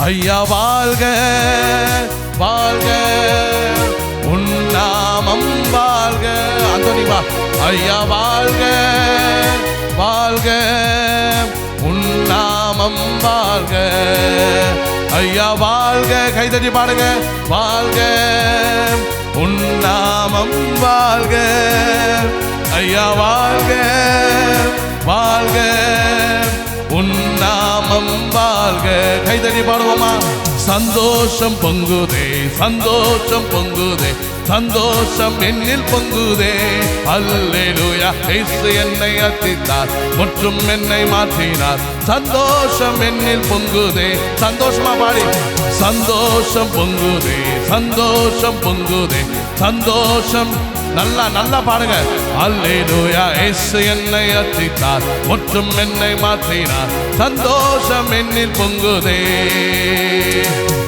ஐயா வாழ்க வாழ்க உன் நாமம் வாழ்க. அந்தோனி வா. ஐயா வாழ்க வாழ்க உன் நாமம் வாழ்க. ஐயா வாழ்க. கைதட்டி பாடுங்க. வாழ்க உன் நாமம் வாழ்க. ஐயா வாழ்க வாழ்க உன் நாமம் வாழ்க. கைதட்டி பாடுவோமா? சந்தோஷம் பொங்குதே சந்தோஷம் பொங்குதே சந்தோஷம் என்னில் பொங்குதே. அல்லேலூயா. இயேசு என்னை அத்தித்தார் மற்றும் என்னை மாற்றினார். சந்தோஷம் என்னில் பொங்குதே. சந்தோஷமா பாடி. சந்தோஷம் பொங்குதே சந்தோஷம் பொங்குதே சந்தோஷம். நல்லா நல்லா பாடுங்க. அல்லேலூயா. இயேசு என்னை அத்தித்தார் மற்றும் என்னை மாற்றினார். சந்தோஷம் என்னில் பொங்குதே.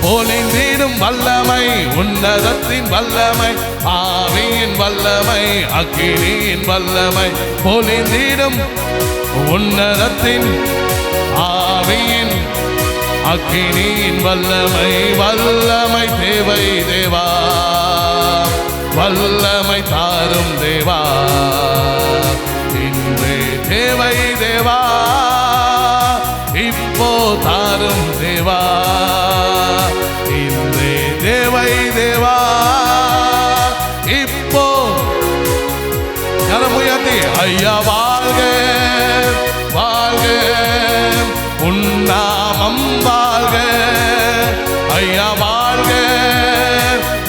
பொழிந்திடும் வல்லமை உன்னதத்தின் வல்லமை ஆவியின் வல்லமை அக்கினியின் வல்லமை. பொழிந்திடும் உன்னதத்தின் ஆவியின் அக்கினியின் வல்லமை. வல்லமை தேவை தேவா வல்லமை தாரும் தேவா. இன்றே தேவை தேவா இப்போ தாரும் தேவா. இன்றே தேவை தேவா இப்போ. கரமுயர்த்தி. ஐயா வாழ்க வாழ்க உன் நாமம் வாழ்க. ஐயா வாழ்க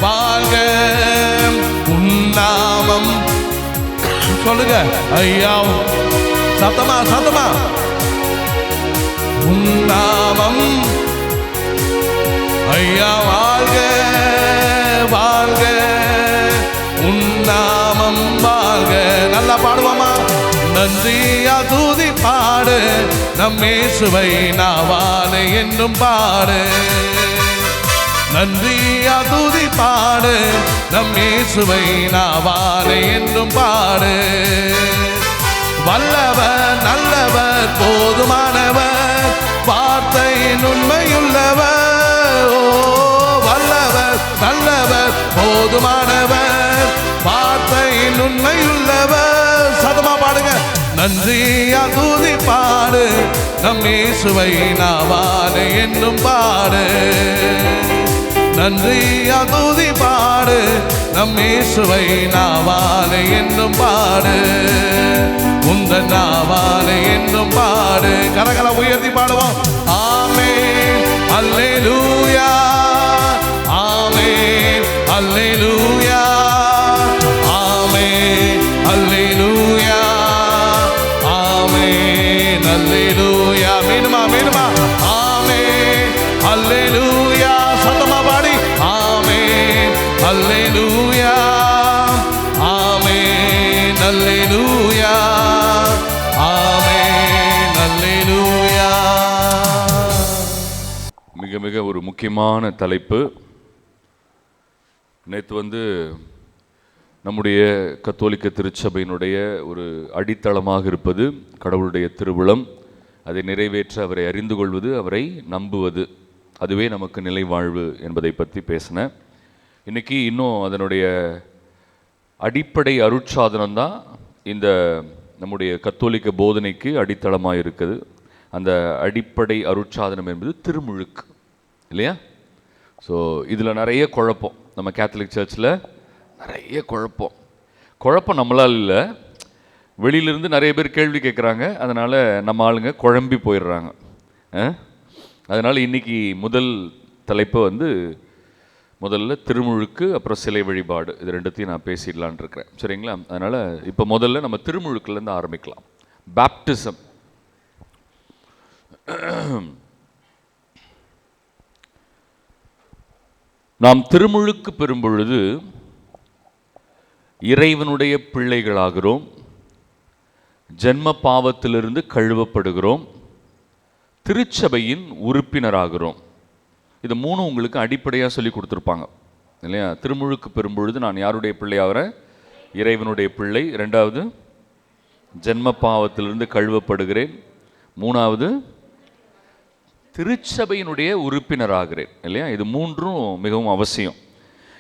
வாழ்க உன் நாமம். சொல்லுங்க ஐயா. சத்தமா சத்தமா. உன் நாமம். ஐயா வாழ்க வாழ்க உன் நாமம் வாழ்க. நல்லா பாடுவோமா? நன்றியா தூதி பாடு நம் இயேசுவை நாவாலே என்றும் பாடு. நன்றியா தூதி பாடு நம் இயேசுவை நாவாலே என்றும் பாடு. வல்லவர் நல்லவர் போதுமானவர் வார்த்தையின் உண்மையுள்ளவர். ஓ வல்லவர் நல்லவர் போதுமானவர் வார்த்தையின் உண்மையுள்ளவர். சதமா பாடுங்க. நன்றியா தூதி பாடு நம் இயேசுவை நாவாலே என்றும் பாடு. நன்றியா தூதி பாடு நம் இயேசுவை நாவாலே என்றும் பாடு. உந்தன் நாவாலே என்றும் பாடு. கரகர உயர்த்தி பாடுவோம். ஆமென் அல்லேலூயா ஆமென் அல்லேலூயா ஆமென் அல்லேலூயா ஆமென் அல்லேலூயா. மீனுமா மீனுமா. ஆமென் அல்லேலூயா. சத்தமா பாடி. ஆமென் அல்லேலூயா ஆமென் அல்லேலூயா ஆமென் அல்லேலூயா. மிக மிக ஒரு முக்கியமான தலைப்பு. நேற்று நம்முடைய கத்தோலிக்க திருச்சபையினுடைய ஒரு அடித்தளமாக இருப்பது கடவுளுடைய திருவுளம். அதை நிறைவேற்ற அவரை அறிந்து கொள்வது, அவரை நம்புவது, அதுவே நமக்கு நிலை வாழ்வு என்பதை பற்றி பேசினேன். இன்றைக்கி இன்னும் அதனுடைய அடிப்படை அருட்சாதனம் தான் இந்த நம்முடைய கத்தோலிக்க போதனைக்கு அடித்தளமாக இருக்குது. அந்த அடிப்படை அருட்சாதனம் என்பது திருமுழுக்கு இல்லையா? ஸோ இதில் நிறைய குழப்பம். நம்ம கேத்தலிக் சர்ச்சில் நிறைய குழப்பம் நம்மளால் இல்லை, வெளியிலேருந்து நிறைய பேர் கேள்வி கேட்குறாங்க. அதனால் நம்ம ஆளுங்க குழம்பி போயிடுறாங்க. அதனால் இன்றைக்கி முதல் தலைப்பு முதல்ல திருமுழுக்கு, அப்புறம் சிலை வழிபாடு, இது ரெண்டுத்தையும் நான் பேசிடலான் இருக்கிறேன். சரிங்களா? அதனால் இப்போ முதல்ல நம்ம திருமுழுக்குலேருந்து ஆரம்பிக்கலாம். பேப்டிசம். நாம் திருமுழுக்கு பெறும் பொழுது இறைவனுடைய பிள்ளைகளாகிறோம், ஜென்ம பாவத்திலிருந்து கழுவப்படுகிறோம், திருச்சபையின் உறுப்பினராகிறோம். இது மூணும் உங்களுக்கு அடிப்படையாக சொல்லி கொடுத்துருப்பாங்க இல்லையா? திருமுழுக்கு பெறும் பொழுது நான் யாருடைய பிள்ளையாகிறேன்? இறைவனுடைய பிள்ளை. ரெண்டாவது, ஜென்ம பாவத்திலிருந்து கழுவப்படுகிறேன். மூணாவது, திருச்சபையினுடைய உறுப்பினராகிறேன் இல்லையா? இது மூன்றும் மிகவும் அவசியம்.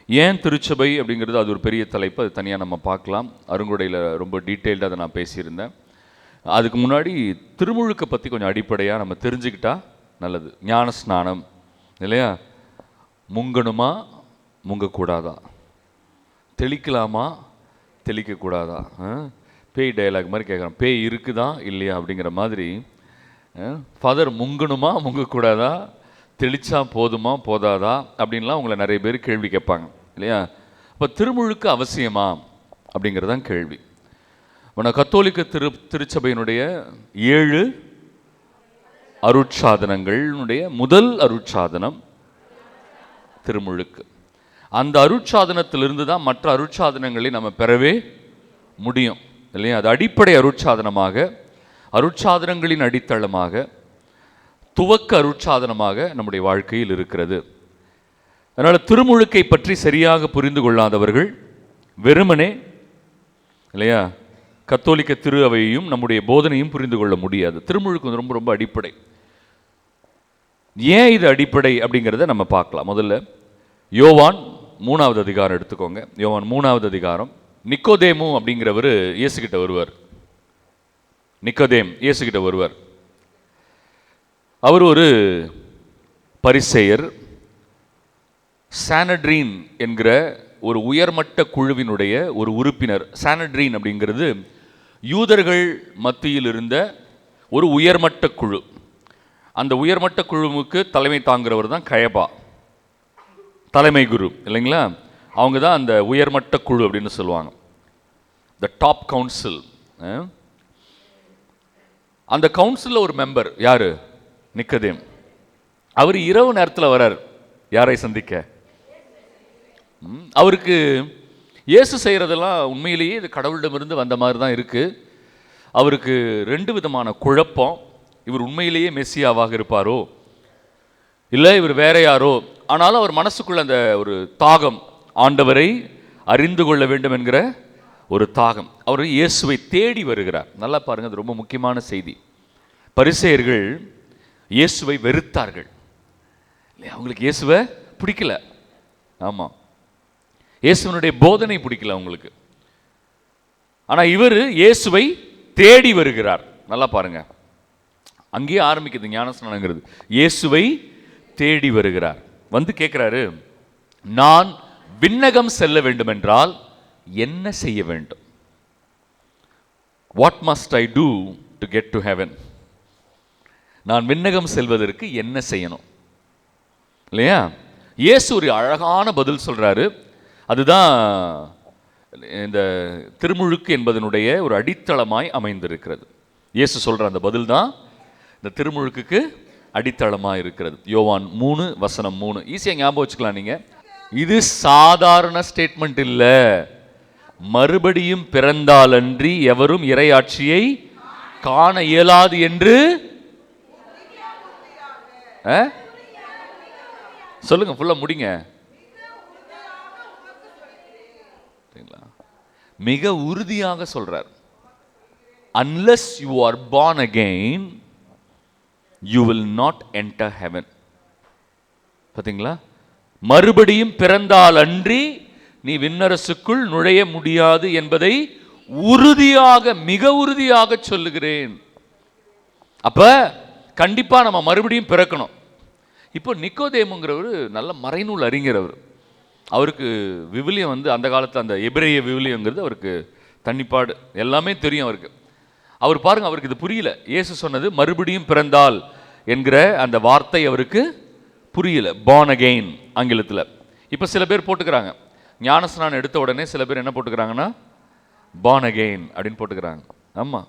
ஏன் திருச்சபை அப்படிங்கிறது அது ஒரு பெரிய தலைப்பு, அது தனியாக நம்ம பார்க்கலாம். அருங்குடையில் ரொம்ப டீட்டெயில்டாக அதை நான் பேசியிருந்தேன். அதுக்கு முன்னாடி திருமுழுக்கை பற்றி கொஞ்சம் அடிப்படையாக நம்ம தெரிஞ்சுக்கிட்டா நல்லது. ஞான ஸ்நானம் இல்லையா? முங்கணுமா முங்கக்கூடாதா? தெளிக்கலாமா தெளிக்கக்கூடாதா? பேய் டயலாக் மாதிரி கேட்குறோம். பேய் இருக்குதா இல்லையா அப்படிங்கிற மாதிரி. ஃபாதர் முங்கணுமா முங்கக்கூடாதா? தெளிச்சா போதுமா போதாதா அப்படின்லாம் உங்களை நிறைய பேர் கேள்வி கேட்பாங்க இல்லையா? இப்போ திருமுழுக்கு அவசியமா அப்படிங்கிறதான் கேள்வி. கத்தோலிக்க திருச்சபையினுடைய 7 அருட்சாதனங்களுடைய முதல் அருட்சாதனம் திருமுழுக்கு. அந்த அருட்சாதனத்திலிருந்து தான் மற்ற அருட்சாதனங்களை நம்ம பெறவே முடியும் இல்லையா? அது அடிப்படை அருட்சாதனமாக, அருட்சாதனங்களின் அடித்தளமாக, துவக்க அருட்சாதனமாக நம்முடைய வாழ்க்கையில் இருக்கிறது. அதனால் திருமுழுக்கை பற்றி சரியாக புரிந்து கொள்ளாதவர்கள் வெறுமனே இல்லையா கத்தோலிக்க திரு அவையையும் நம்முடைய போதனையும் புரிந்து கொள்ள முடியாது. திருமுழுக்கு ரொம்ப ரொம்ப அடிப்படை. ஏன் இது அடிப்படை அப்படிங்கிறத நம்ம பார்க்கலாம். முதல்ல யோவான் 3வது அதிகாரம் எடுத்துக்கோங்க. யோவான் 3வது அதிகாரம். நிக்கோதேமு அப்படிங்கிறவர் இயேசுகிட்ட வருவார். நிக்கோதேம் இயேசுகிட்ட வருவார். அவர் ஒரு பரிசேயர். சானட்ரீன் என்கிற ஒரு உயர்மட்ட குழுவினுடைய ஒரு உறுப்பினர். சானட்ரீன் அப்படிங்கிறது யூதர்கள் மத்தியில் இருந்த ஒரு உயர்மட்ட குழு. அந்த உயர்மட்ட குழுவுக்கு தலைமை தாங்கிறவர் தான் கயபா, தலைமை குரு இல்லைங்களா? அவங்க தான் அந்த உயர்மட்ட குழு அப்படின்னு சொல்லுவாங்க, த டாப் கவுன்சில். அந்த கவுன்சிலில் ஒரு மெம்பர் யாரு? நிக்கோதேம். அவர் இரவு நேரத்தில் வரார். யாரை சந்திக்க? அவருக்கு இயேசு செய்கிறதெல்லாம் உண்மையிலேயே இது கடவுளிடமிருந்து வந்த மாதிரி தான் இருக்குது. அவருக்கு 2 விதமான குழப்பம். இவர் உண்மையிலேயே மெஸ்ஸியாவாக இருப்பாரோ இல்லை இவர் வேற யாரோ? ஆனாலும் அவர் மனசுக்குள்ள அந்த ஒரு தாகம், ஆண்டவரை அறிந்து கொள்ள வேண்டும் என்கிற ஒரு தாகம். அவர் இயேசுவை தேடி வருகிறார். நல்லா பாருங்க, அது ரொம்ப முக்கியமான செய்தி. பரிசேயர்கள் இயேசுவை வெறுத்தார்கள். அவங்களுக்கு இயேசுவை பிடிக்கல. ஆமாம், இயேசுவனுடைய போதனை பிடிக்கல அவங்களுக்கு. ஆனால் இவர் இயேசுவை தேடி வருகிறார். நல்லா பாருங்க, அங்கேயே ஆரம்பிக்குது ஞானஸ்நானங்கிறது. இயேசுவை தேடி வருகிறார். வந்து கேட்கிறாரு, நான் விண்ணகம் செல்ல வேண்டும் என்றால் என்ன செய்ய வேண்டும்? What must I do to get to heaven? நான் விண்ணகம் செல்வதற்கு என்ன செய்யணும் இல்லையா? இயேசு ஒரு அழகான பதில் சொல்றாரு. அதுதான் இந்த திருமுழுக்கு என்பதனுடைய ஒரு அடித்தளமாய் அமைந்திருக்கிறது. இயேசு சொல்ற அந்த பதில் தான் இந்த திருமுழுக்குக்கு அடித்தளமாக இருக்கிறது. யோவான் 3:3. ஈஸியாக ஞாபகம் வச்சுக்கலாம் நீங்க. இது சாதாரண ஸ்டேட்மெண்ட் இல்லை. மறுபடியும் பிறந்தால் அன்றி எவரும் இறையாட்சியை காண இயலாது என்று சொல்லுங்க, ஃபுல்லா முடிங்க. மிக உறுதியாக சொல்றார். Unless you are born again, you will not enter heaven. பாத்தீங்களா? மறுபடியும் பிறந்தால் அன்றி நீ விண்ணரசுக்குள் நுழைய முடியாது என்பதை உறுதியாக, மிக உறுதியாக சொல்லுகிறேன். அப்ப கண்டிப்பா நம்ம மறுபடியும் பிறக்கணும். இப்போ நிக்கோதேமுங்கிறவர் நல்ல மறைநூல் அறிஞர். அவருக்கு விவிலியம் அந்த காலத்தில் அந்த எபிரேய விவிலியங்கிறது அவருக்கு தண்ணிப்பாடு, எல்லாமே தெரியும் அவருக்கு. அவர் பாருங்க, அவருக்கு இது புரியல. இயேசு சொன்னது மறுபடியும் பிறந்தால் என்கிற அந்த வார்த்தை அவருக்கு புரியல. born again ஆங்கிலத்தில். இப்போ சில பேர் போட்டுக்கிறாங்க, ஞானஸ்நானம் எடுத்த உடனே சில பேர் என்ன போட்டுக்கிறாங்கன்னா born again அப்படின்னு போட்டுக்கிறாங்க. ஆமாம்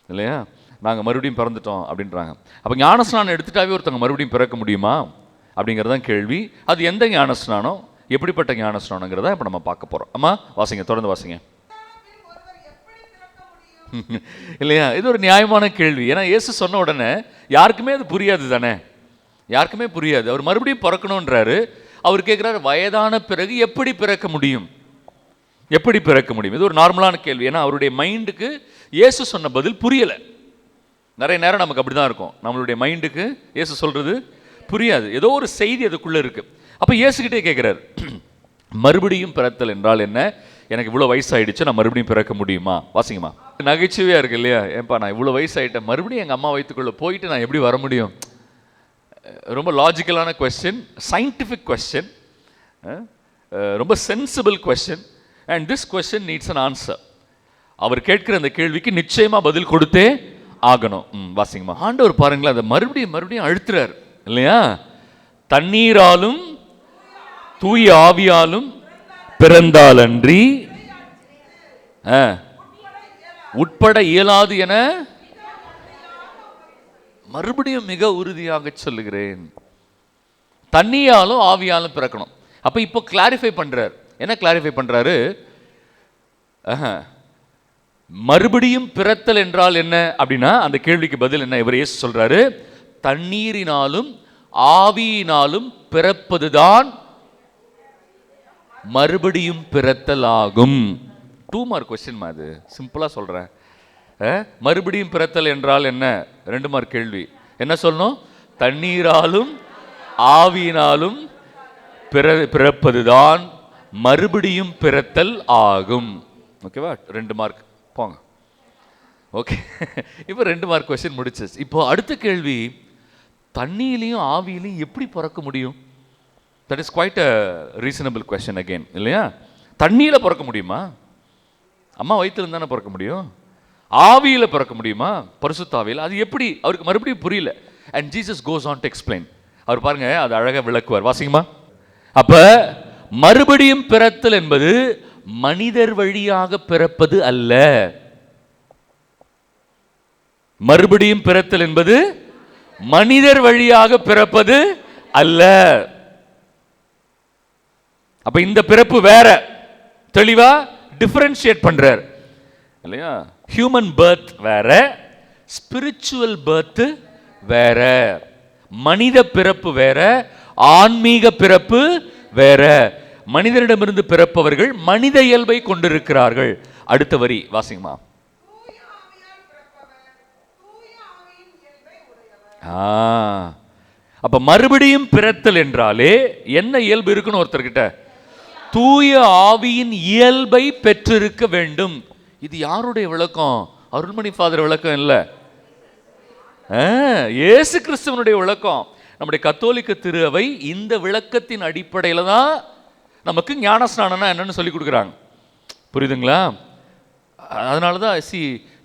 இல்லையா? நாங்கள் மறுபடியும் பிறந்துட்டோம் அப்படின்றாங்க. அப்போ ஞானஸ்நானம் எடுத்துட்டாவே ஒருத்தவங்க மறுபடியும் பிறக்க முடியுமா அப்படிங்கிறதான் கேள்வி. அது எந்த ஞானஸ்நானம், எப்படிப்பட்ட ஞானஸ்நானங்கிறத இப்போ நம்ம பார்க்க போகிறோம். ஆமாம், வாசிங்க, தொடர்ந்து வாசிங்க. இல்லையா? இது ஒரு நியாயமான கேள்வி. ஏன்னா இயேசு சொன்ன உடனே யாருக்குமே அது புரியாது தானே, யாருக்குமே புரியாது. அவர் மறுபடியும் பிறக்கணுன்றாரு. அவர் கேட்குறாரு, வயதான பிறகு எப்படி பிறக்க முடியும், எப்படி பிறக்க முடியும்? இது ஒரு நார்மலான கேள்வி. ஏன்னா அவருடைய மைண்டுக்கு இயேசு சொன்ன பதில் புரியலை. நிறைய நேரம் நமக்கு அப்படி தான் இருக்கும். நம்மளுடைய மைண்டுக்கு இயேசு சொல்கிறது புரியாது, ஏதோ ஒரு செய்தி அதுக்குள்ளே இருக்குது. அப்போ இயேசுகிட்டே கேட்குறாரு, மறுபடியும் பிறத்தல் என்றால் என்ன? எனக்கு இவ்வளோ வயசாகிடுச்சு, நான் மறுபடியும் பிறக்க முடியுமா? வாசிங்கம்மா. நகைச்சுவையாக இருக்குது இல்லையா? ஏன்பா நான் இவ்வளோ வயசாகிட்டேன், மறுபடியும் எங்கள் அம்மா வயிற்றுக்குள்ளே போயிட்டு நான் எப்படி வர முடியும்? ரொம்ப லாஜிக்கலான கொஸ்டின், சயின்டிஃபிக் கொஸ்டின், ரொம்ப sensible question. And this question needs an answer. அவர் கேட்கிற அந்த கேள்விக்கு நிச்சயமாக பதில் கொடுத்தே ஆகணும். வாசிங்கம்மா. ஆண்டவர் பாருங்களேன், அதை மறுபடியும் மறுபடியும் அழுத்துறாரு இல்லையா? தண்ணீராலும் தூய ஆவியாலும் பிறந்தால் அன்றி உட்பட இயலாது என மறுபடியும் மிக உறுதியாக சொல்லுகிறேன். தண்ணியாலும் ஆவியாலும் பிறக்கணும். அப்ப இப்போ கிளாரிஃபை பண்றாரு. என்ன கிளாரிஃபை பண்றாரு? மறுபடியும் பிறத்தல் என்றால் என்ன அப்படின்னா அந்த கேள்விக்கு பதில் என்ன? இவர் இயேசு சொல்றாரு, தண்ணீரினாலும் ஆவியினாலும் பிறப்பதுதான் மறுபடியும் பிறத்தல் ஆகும். 2 மார்க் கொஸ்டின் அது, சிம்பிளா சொல்றேன். மறுபடியும் பிறத்தல் என்றால் என்ன? 2 மார்க் கேள்வி. என்ன சொல்லணும்? தண்ணீராலும் ஆவியினாலும் பிறப்பதுதான் மறுபடியும் பிறத்தல் ஆகும். ஓகேவா? 2 மார்க் போங்க. ஓகே, இப்போ 2 மார்க் கொஸ்டின் முடிச்சு. இப்போ அடுத்த கேள்வி, தண்ணியிலையும் ஆவியிலையும் எப்படி பிறக்க முடியும்? That is quite a reasonable question again இல்லையா? தண்ணியில் பிறக்க முடியுமா? அம்மா வயிற்றுல தானே பிறக்க முடியும். ஆவியில் பிறக்க முடியுமா? பரிசுத்த ஆவியில். அது எப்படி? அவருக்கு மறுபடியும் புரியல. And Jesus goes on to explain. அவர் பாருங்க, அது அழகாக விளக்குவார். வாசிங்கம்மா. அப்ப மறுபடியும் பிறத்தல் என்பது மனிதர் வழியாக பிறப்பது அல்ல. மறுபடியும் பிறத்தல் என்பது மனிதர் வழியாக பிறப்பது அல்ல. அப்ப இந்த பிறப்பு வேற. தெளிவா டிஃபரன்ஷியேட் பண்றார் இல்லையா? ஹியூமன் பர்த் வேற, ஸ்பிரிச்சுவல் பர்த் வேற. மனித பிறப்பு வேற, ஆன்மீக பிறப்பு வேற. மனிதனிடமிருந்து பிறப்பவர்கள் மனித இயல்பை கொண்டிருக்கிறார்கள். அடுத்த வரி வாசிங்கம்மா. அப்ப மறுபடியும் பிறத்தல் என்றாலே என்ன இயல்பு இருக்குன்னு ஒருத்தர்கிட்ட? தூய ஆவியின் இயல்பை பெற்றிருக்க வேண்டும். இது யாருடைய விளக்கம்? அருள்மணி ஃபாதர் விளக்கம் இல்ல, இயேசு கிறிஸ்துவனுடைய விளக்கம். நம்முடைய கத்தோலிக்க திரு அவை இந்த விளக்கத்தின் அடிப்படையில் தான் நமக்கு ஞானஸ்நானம்னா என்னன்னு சொல்லி கொடுக்குறாங்க. புரியுதுங்களா? அதனால தான்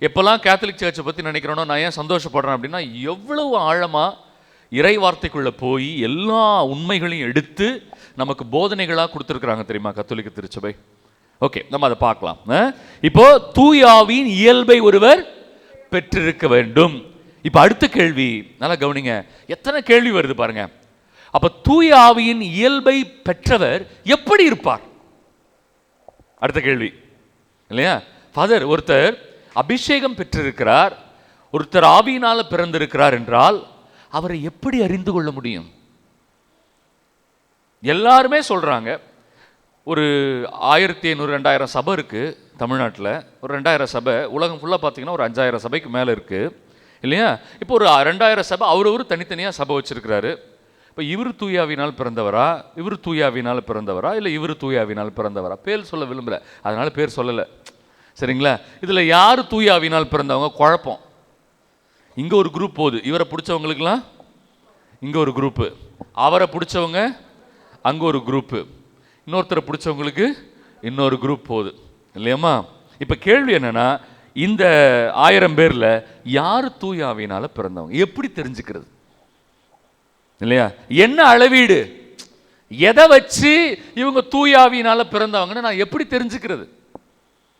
எப்போல்லாம் கேத்தலிக் சர்ச்சை பற்றி நினைக்கிறோனோ நான் ஏன் சந்தோஷப்படுறேன் அப்படின்னா, எவ்வளவு ஆழமாக இறை வார்த்தைக்குள்ளே போய் எல்லா உண்மைகளையும் எடுத்து நமக்கு போதனைகளாக கொடுத்துருக்குறாங்க தெரியுமா கத்தோலிக்க திருச்சபை. ஓகே, நம்ம அதை பார்க்கலாம். இப்போ தூய ஆவியின் இயல்பை ஒருவர் பெற்றிருக்க வேண்டும். இப்போ அடுத்த கேள்வி நல்லா கவனிங்க, எத்தனை கேள்வி வருது பாருங்க. அப்ப தூய ஆவியின் இயல்பை பெற்றவர் எப்படி இருப்பார்? அடுத்த கேள்வி இல்லையா? ஃபாதர், ஒருத்தர் அபிஷேகம் பெற்றிருக்கிறார், ஒருத்தர் ஆவியினால பிறந்திருக்கிறார் என்றால் அவரை எப்படி அறிந்து கொள்ள முடியும்? எல்லாருமே சொல்றாங்க, ஒரு 1500-2000 சபை இருக்கு தமிழ்நாட்டில். ஒரு 2000 சபை, உலகம் ஃபுல்லாக பார்த்தீங்கன்னா ஒரு 5000 சபைக்கு மேலே இருக்கு இல்லையா? இப்போ ஒரு 2000 சபை அவர் தனித்தனியாக சபை வச்சிருக்கிறாரு. இப்போ இவர் தூயாவினால் பிறந்தவரா, இவர் தூயாவினால் பிறந்தவரா, இல்லை இவர் தூயாவினால் பிறந்தவரா? பேர் சொல்ல விரும்பல, அதனால பேர் சொல்லலை, சரிங்களா? இதில் யார் தூயாவினால் பிறந்தவங்க குழப்பம். இங்கே ஒரு குரூப் போகுது, இவரை பிடிச்சவங்களுக்கெல்லாம் இங்கே ஒரு குரூப்பு, அவரை பிடிச்சவங்க அங்கே ஒரு குரூப்பு, இன்னொருத்தரை பிடிச்சவங்களுக்கு இன்னொரு குரூப் போகுது இல்லையாம்மா? இப்போ கேள்வி என்னன்னா, இந்த 1000 பேரில் யார் தூயாவினால பிறந்தவங்க எப்படி தெரிஞ்சுக்கிறது இல்லையா? என்ன அளவீடு, எதை வச்சு இவங்க தூயாவினால பிறந்தவங்கன்னு நான் எப்படி தெரிஞ்சுக்கிறது?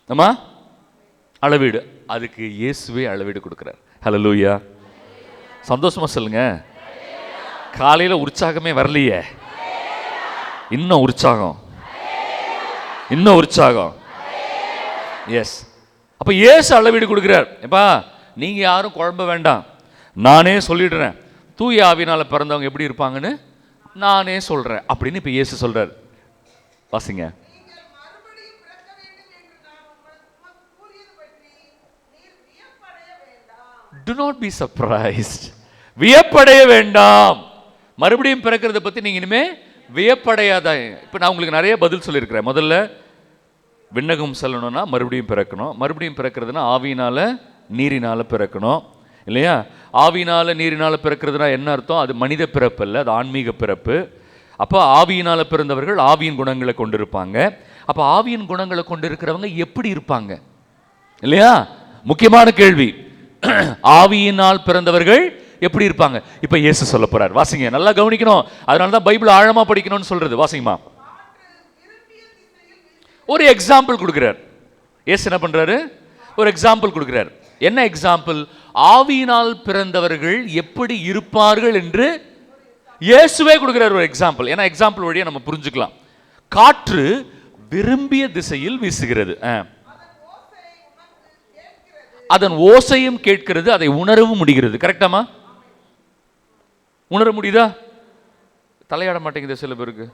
ஆமா, அளவீடு. அதுக்கு இயேசுவே அளவீடு கொடுக்கிறார். ஹல்லேலூயா, சந்தோஷமா சொல்லுங்க. காலையில் உற்சாகமே வரலையே, இன்னும் உற்சாகம், இன்னும் உற்சாகம். எஸ், அப்ப இயேசு அளவீடு கொடுக்கிறார். எப்பா, நீங்க யாரும் குழம்ப வேண்டாம், நானே சொல்லிடுறேன் தூய ஆவியினால பிறந்தவங்க எப்படி இருப்பாங்கன்னு நானே சொல்றேன் அப்படின்னு இப்ப இயேசு சொல்றார். வாசிங்க. do not be surprised. வியப்படைய வேண்டாம். மறுபடியும் பிறக்கிறத பத்தி நீங்க இனிமே வியப்படையாத. இப்ப நான் உங்களுக்கு நிறைய பதில் சொல்லியிருக்கிறேன். முதல்ல விண்ணகம் செல்லணும்னா மறுபடியும் பிறக்கணும். மறுபடியும் பிறக்கிறதுனா ஆவியினால நீரினால பிறக்கணும் இல்லையா? ஆவியினால நீரினால பிறக்கிறதுனா என்ன அர்த்தம்? அது மனித பிறப்பு இல்லை, அது ஆன்மீக பிறப்பு. அப்போ ஆவியினால பிறந்தவர்கள் ஆவியின் குணங்களை கொண்டிருப்பாங்க. அப்போ ஆவியின் குணங்களை கொண்டிருக்கிறவங்க எப்படி இருப்பாங்க இல்லையா? முக்கியமான கேள்வி. ஆவியினால் பிறந்தவர்கள் எப்படி இருப்பாங்க? இப்ப இயேசு சொல்ல போறார். வாசிங்க, நல்லா கவனிக்கணும். அதனால தான் பைபிள் ஆழமா படிக்கணும்னு சொல்றது. வாசிங்கம்மா. ஒரு எக்ஸாம்பிள் கொடுக்கிறார். இயேசு என்ன பண்றாரு? ஒரு எக்ஸாம்பிள் கொடுக்கிறார். என்ன எக்ஸாம்பிள்? ஆவியினால் பிறந்தவர்கள் எப்படி இருப்பார்கள் என்று இயேசுவே கொடுக்கிறார் ஒரு எக்ஸாம்பிள். ஏன்னா எக்ஸாம்பிள் வழியா நம்ம புரிஞ்சுக்கலாம். காற்று விரும்பிய திசையில் வீசுகிறது, அதன் ஓசையும் கேட்கிறது, அதை உணரவும் முடிகிறது. கரெக்டாமா? உணர முடியுதா? தலையாட மாட்டேங்குது சில பேருக்கு.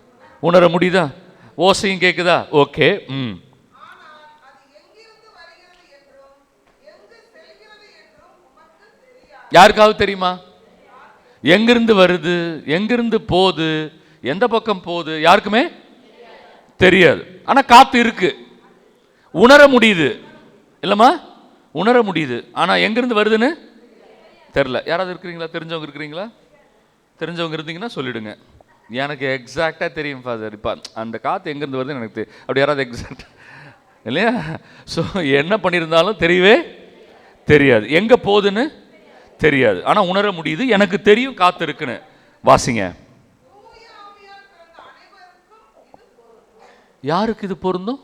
உணர முடியுதா? ஓசையும் கேட்குதா? ஓகே. யாருக்காவது தெரியுமா? எங்கிருந்து வருது, எங்கிருந்து போகுது, எந்த பக்கம் போகுது, யாருக்குமே தெரியாது. ஆனா காத்து இருக்கு, உணர முடியுது இல்லம்மா? உணர முடியுது. ஆனா எங்கிருந்து வருதுன்னு தெரியல. யாராவது இருக்கிறீங்களா? தெரிஞ்சவங்க இருக்கிறீங்களா? தெரிஞ்சவங்க இருந்தீங்கன்னா சொல்லிடுங்க. எனக்கு எக்ஸாக்டா தெரியும் ஃபாதர், இப்ப அந்த காத்து எங்கிருந்து வருதுன்னு எனக்கு அப்படி யாராவது எக்ஸாக்ட் இல்லையா? ஸோ என்ன பண்ணியிருந்தாலும் தெரியவே தெரியாது, எங்க போகுதுன்னு தெரியாது. ஆனா உணர முடியுது, எனக்கு தெரியும் காத்து இருக்குன்னு. வாசிங்க. யாருக்கு இது பொருந்தும்?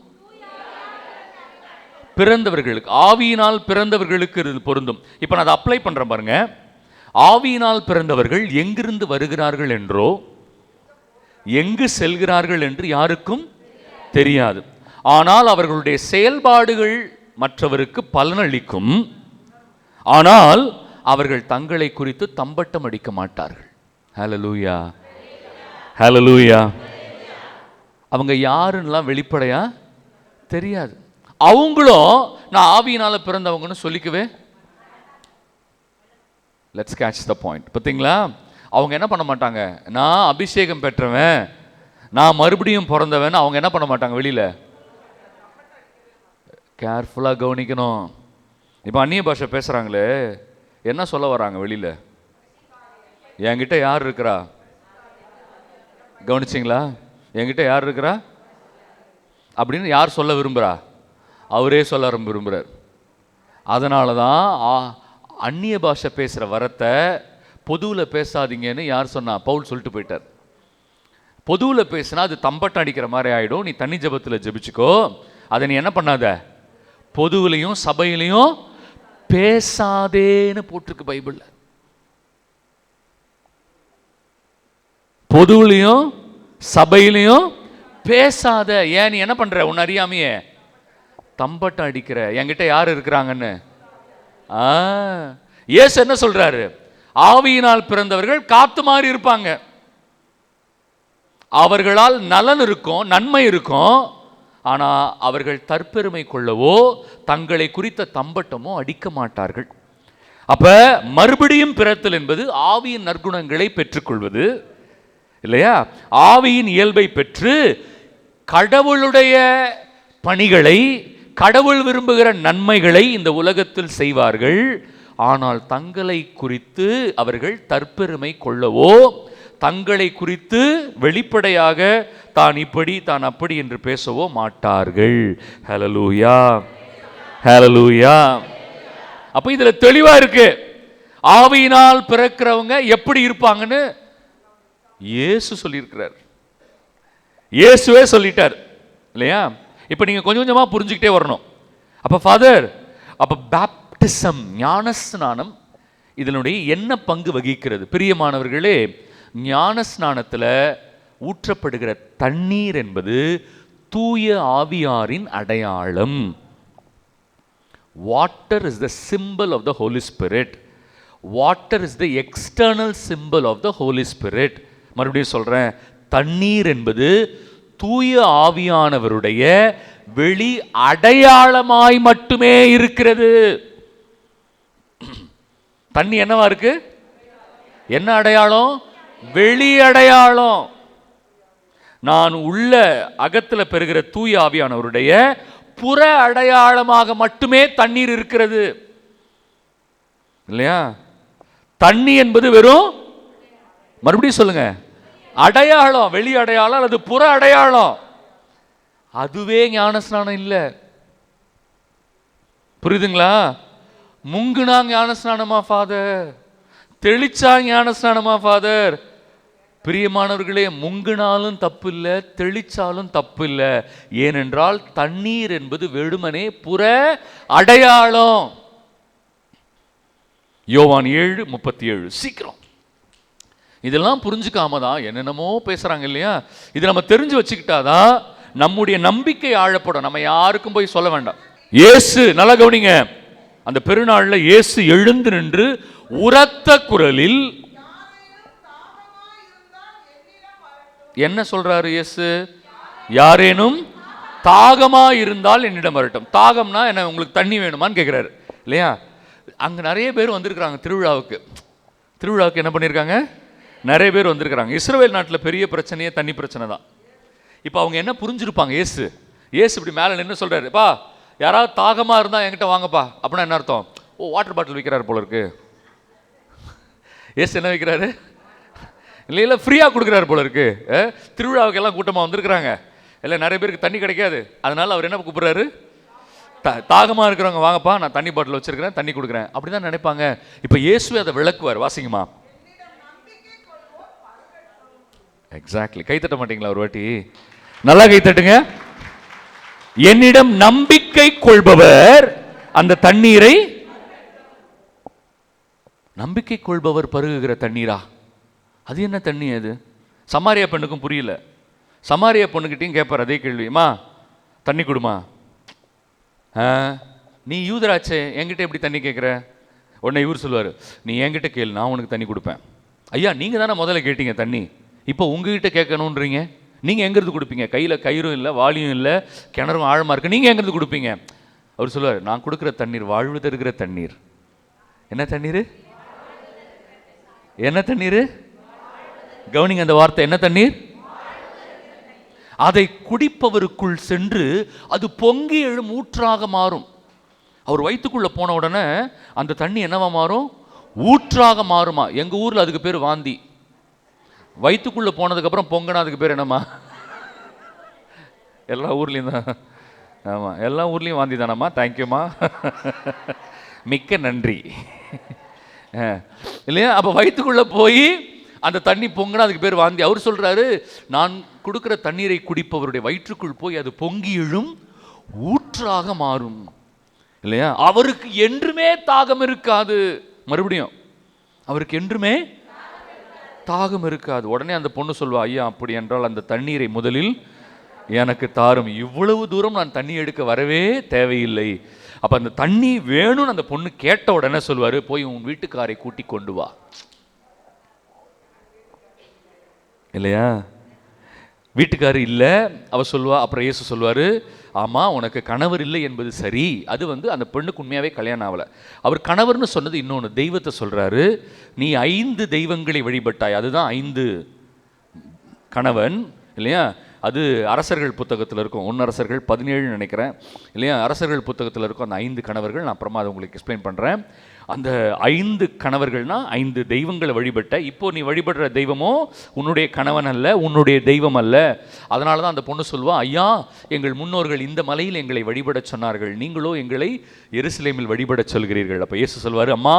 பிறந்தவர்களுக்கு, ஆவியினால் பிறந்தவர்களுக்கு இது பொருந்தும். இப்ப நான் அதை அப்ளை பண்றேன் பாருங்க. ஆவியினால் பிறந்தவர்கள் எங்கிருந்து வருகிறார்கள் என்றோ எங்கு செல்கிறார்கள் என்று யாருக்கும் தெரியாது. ஆனால் அவர்களுடைய செயல்பாடுகள் மற்றவருக்கு பலனளிக்கும். ஆனால் அவர்கள் தங்களை குறித்து தம்பட்டம் அடிக்க மாட்டார்கள். ஹல்லேலூயா, ஹல்லேலூயா. அவங்க யாருன்னெல்லாம் வெளிப்படையா தெரியாது. அவங்களும் நான் ஆவியினால பிறந்தவங்கன்னு சொல்லிக்கவே. Let's catch the point. பார்த்தீங்களா? அவங்க என்ன பண்ண மாட்டாங்க, நான் அபிஷேகம் பெற்றவன், நான் மறுபடியும் பிறந்தவன் அவங்க என்ன பண்ண மாட்டாங்க வெளியில. கேர்ஃபுல்லா கவனிக்கணும். இப்போ அந்நிய பாஷை பேசுறாங்களே, என்ன சொல்ல வராங்க வெளியில? என்கிட்ட யார் இருக்கிறா? கவனிச்சிங்களா? என்கிட்ட யார் இருக்கிறா அப்படின்னு யார் சொல்ல விரும்புகிறா? அவரே சொல்ல விரும்புகிறார். அதனால தான் அந்நிய பாஷை பேசுகிற வரத்தை பொதுவில் பேசாதீங்கன்னு யார் சொன்னா? பவுல் சொல்லிட்டு போயிட்டார். பொதுவில் பேசினா அது தம்பட்டம் அடிக்கிற மாதிரி ஆகிடும். நீ தனி ஜபத்தில் ஜபிச்சுக்கோ. அதை நீ என்ன பண்ணாத, பொதுவிலையும் சபையிலையும் பேசாதேன்னு போட்டிருக்கு பைபிள்ல. பொதுவிலையும் சபையிலையும் பேசாத. ஏன்? நீ என்ன பண்ற? உன்னை அறியாமையே தம்பட்டம் அடிக்கிற. என்கிட்ட யார் இருக்கிறாங்கன்னு. இயேசு என்ன சொல்றாரு? ஆவியினால் பிறந்தவர்கள் காத்து மாதிரி இருப்பாங்க. அவர்களால் நலன் இருக்கும், நன்மை இருக்கும். ஆனா அவர்கள் தற்பெருமை கொள்ளவோ தங்களை குறித்த தம்பட்டமோ அடிக்க மாட்டார்கள். அப்ப மறுபடியும் பிறத்தல் என்பது ஆவியின் நற்குணங்களை பெற்றுக்கொள்வது இல்லையா? ஆவியின் இயல்பை பெற்று கடவுளுடைய பணிகளை, கடவுள் விரும்புகிற நன்மைகளை இந்த உலகத்தில் செய்வார்கள். ஆனால் தங்களை குறித்து அவர்கள் தற்பெருமை கொள்ளவோ தங்களை குறித்து வெளிப்படையாக தான் இப்படி தான் அப்படி என்று பேசவோ மாட்டார்கள். ஹல்லேலூயா, ஹல்லேலூயா. அப்ப இதுல தெளிவா இருக்கு, ஆவியினால் பிறக்கிறவங்க எப்படி இருப்பாங்கன்னு இயேசு சொல்லியிருக்கிறார். இயேசுவே சொல்லிட்டார் இல்லையா? இப்ப நீங்க கொஞ்சம் கொஞ்சமா புரிஞ்சுக்கிட்டே வரணும். அப்ப ஃபாதர், அப்ப பேப்டிசம், ஞானஸ்நானம் இதனுடைய என்ன பங்கு வகிக்கிறது? பிரியமானவர்களே, ஞானஸ்நானத்துல ஊற்றப்படுகிற தண்ணீர் என்பது தூய ஆவியாரின் அடையாளம். Water is the symbol of the holy spirit. Water is the external symbol of the holy spirit. மறுபடியும் சொல்றேன், தண்ணீர் என்பது தூய ஆவியானவருடைய வெளி அடையாளமாய் மட்டுமே இருக்கிறது. தண்ணி என்னவா இருக்கு? என்ன அடையாளம்? வெளி அடையாளம். நான் உள்ள அகத்துல பெறுகிற தூய ஆவியானவருடைய புற அடையாளமாக மட்டுமே தண்ணீர் இருக்கிறது இல்லையா? தண்ணி என்பது வெறும், மறுபடியும் சொல்லுங்க, அடையாளம், வெளி அடையாளம் அல்லது புற அடையாளம். அதுவே ஞானஸ்நானம் இல்லை. புரியுதுங்களா? முங்குனா ஞானஸ்நானமா ஃபாதர்? தெளிச்சா ஞானஸ்நானமா ஃபாதர்? பிரியமானவர்களே, முங்குனாலும் தப்பு இல்லை, தெளிச்சாலும் தப்பு இல்லை. ஏனென்றால் தண்ணீர் என்பது வெறுமனே புற அடையாளம். யோவான் 7:37. சீக்கிரம். இதெல்லாம் புரிஞ்சுக்காம தான் என்னென்னமோ பேசுறாங்க இல்லையா? இது நம்ம தெரிஞ்சு வச்சுக்கிட்டாதான் நம்முடைய நம்பிக்கை ஆழப்படும். நம்ம யாருக்கும் போய் சொல்ல வேண்டாம். இயேசு, நல்லா கவனிங்க, அந்த பெருநாள்ல இயேசு எழுந்து நின்று உரத்த குரலில் என்ன சொல்றாரு? இயேசு, யாரேனும் தாகமா இருந்தால் என்னிடம் வரட்டும். தாகம்னா என்ன? உங்களுக்கு தண்ணி வேணுமான்னு கேட்கிறாரு இல்லையா? அங்க நிறைய பேர் வந்திருக்கிறாங்க திருவிழாவுக்கு. திருவிழாவுக்கு என்ன பண்ணியிருக்காங்க? நிறைய பேர் வந்திருக்கிறாங்க. இஸ்ரவேல் நாட்டில் பெரிய பிரச்சனையே தண்ணி பிரச்சனை தான். இப்போ அவங்க என்ன புரிஞ்சிருப்பாங்க? இயேசு இப்படி மேலே நின்று சொல்றாரு, பா யாராவது தாகமா இருந்தா என்கிட்ட வாங்கப்பா. அப்படின்னா என்ன அர்த்தம்? ஓ, வாட்டர் பாட்டில் விற்கிறாரு போல இருக்கு. இயேசு என்ன விற்கிறாரு? இல்லை ஃப்ரீயாக கொடுக்குறாரு போல இருக்கு. திருவிழாவுக்கு எல்லாம் கூட்டமாக வந்திருக்கிறாங்க, இல்லை நிறைய பேருக்கு தண்ணி கிடைக்காது. அதனால அவர் என்ன கூப்பிடுறாரு? தாகமாக இருக்கிறவங்க வாங்கப்பா, நான் தண்ணி பாட்டில் வச்சிருக்கிறேன், தண்ணி கொடுக்குறேன். அப்படிதான் நினைப்பாங்க. இப்போ இயேசுவே அதை விளக்குவார். வாசிங்கம்மா. எக்ஸாக்ட்லி. கை தட்ட மாட்டீங்களா ஒரு வாட்டி? நல்லா கை தட்டுங்க. என்னிடம் நம்பிக்கை கொள்பவர் அந்த தண்ணீரை, நம்பிக்கை கொள்பவர் பருகுகிற தண்ணீரா? அது என்ன தண்ணி அது? சமாரியா பெண்ணுக்கும் புரியல. சமாரியா பொண்ணுக்கிட்டையும் கேட்பார் அதே கேள்விமா, தண்ணி கொடுமா. நீ யூதராச்சே, என்கிட்ட எப்படி தண்ணி கேட்குற? உடனே இவர் சொல்லுவார், நீ என்கிட்ட கேளு, நான் உனக்கு தண்ணி கொடுப்பேன். ஐயா, நீங்கள் தானே முதல்ல கேட்டீங்க தண்ணி, இப்போ உங்ககிட்ட கேட்கணுன்றீங்க. நீங்கள் எங்கேருந்து கொடுப்பீங்க? கையில் கயிறும் இல்லை, வாளியும் இல்லை, கிணறும் ஆழமாக இருக்குது, நீங்கள் எங்கேருந்து கொடுப்பீங்க? அவர் சொல்லுவார், நான் கொடுக்குற தண்ணீர் வாழ்வு தருகிற தண்ணீர். என்ன தண்ணீர்? என்ன தண்ணீர்? கவனிங்க அந்த வார்த்தை. என்ன தண்ணீர்? அதை குடிப்பவருக்குள் சென்று அது பொங்கி எழும் ஊற்றாக மாறும். அவர் வயிற்றுக்குள்ள போன உடனே அந்த தண்ணி என்னவா மாறும்? ஊற்றாக மாறுமா. எங்க ஊர்ல அதுக்கு பேர் வாந்தி. வயிற்றுக்குள்ள போனதுக்கு அப்புறம் பொங்கனா அதுக்கு பேர் என்னம்மா? எல்லா ஊர்லயும் தான். ஆமா, எல்லா ஊர்லயும் வாந்தி தானம்மா. தேங்க்யூமா, மிக்க நன்றி. இல்லையா? அப்ப வயிற்றுக்குள்ள போய் அந்த தண்ணி பொங்கினா அதுக்கு பேர் வாந்தி. அவர் சொல்றாரு, நான் கொடுக்கிற தண்ணீரை குடிப்பவருடைய வயிற்றுக்குள் போய் அது பொங்கி எழும் ஊற்றாக மாறும். இல்லையா? அவருக்கு என்றுமே தாகம் இருக்காது. மறுபடியும் அவருக்கு என்றுமே தாகம் இருக்காது. உடனே அந்த பொண்ணு சொல்வா, ஐயா அப்படி என்றால் அந்த தண்ணீரை முதலில் எனக்கு தாரும். இவ்வளவு தூரம் நான் தண்ணி எடுக்க வரவே தேவையில்லை. அப்ப அந்த தண்ணி வேணும்னு அந்த பொண்ணு கேட்ட உடனே சொல்வாரு, போய் உன் வீட்டுக்காரை கூட்டி கொண்டு வா. இல்லையா? வீட்டுக்காரர் இல்லை, அவ சொல்லுவா. அப்புறம் இயேசு சொல்வாரு, ஆமா உனக்கு கணவர் இல்லை என்பது சரி. அது அந்த பெண்ணுக்கு உண்மையாவே கல்யாணம் ஆகல. அவர் கணவர்னு சொன்னது இன்னொன்று, தெய்வத்தை சொல்றாரு. நீ 5 தெய்வங்களை வழிபட்டாய், அதுதான் 5 கணவன். இல்லையா? அது அரசர்கள் புத்தகத்தில் இருக்கும். 1 அரசர்கள் 17 நினைக்கிறேன். இல்லையா? அரசர்கள் புத்தகத்தில் இருக்கும் அந்த 5 கணவர்கள். நான் அப்புறமா அதை உங்களுக்கு எக்ஸ்பிளைன் பண்ணுறேன். அந்த 5 கணவர்கள்னா 5 தெய்வங்களை வழிபட்ட. இப்போ நீ வழிபடுற தெய்வமோ உன்னுடைய கணவன் அல்ல, உன்னுடைய தெய்வம் அல்ல. அதனால தான் அந்த பொண்ணு சொல்வா, ஐயா எங்கள் முன்னோர்கள் இந்த மலையில் எங்களை வழிபட சொன்னார்கள், நீங்களோ எங்களை எருசலேமில் வழிபட சொல்கிறீர்கள். அப்போ இயேசு சொல்வார், அம்மா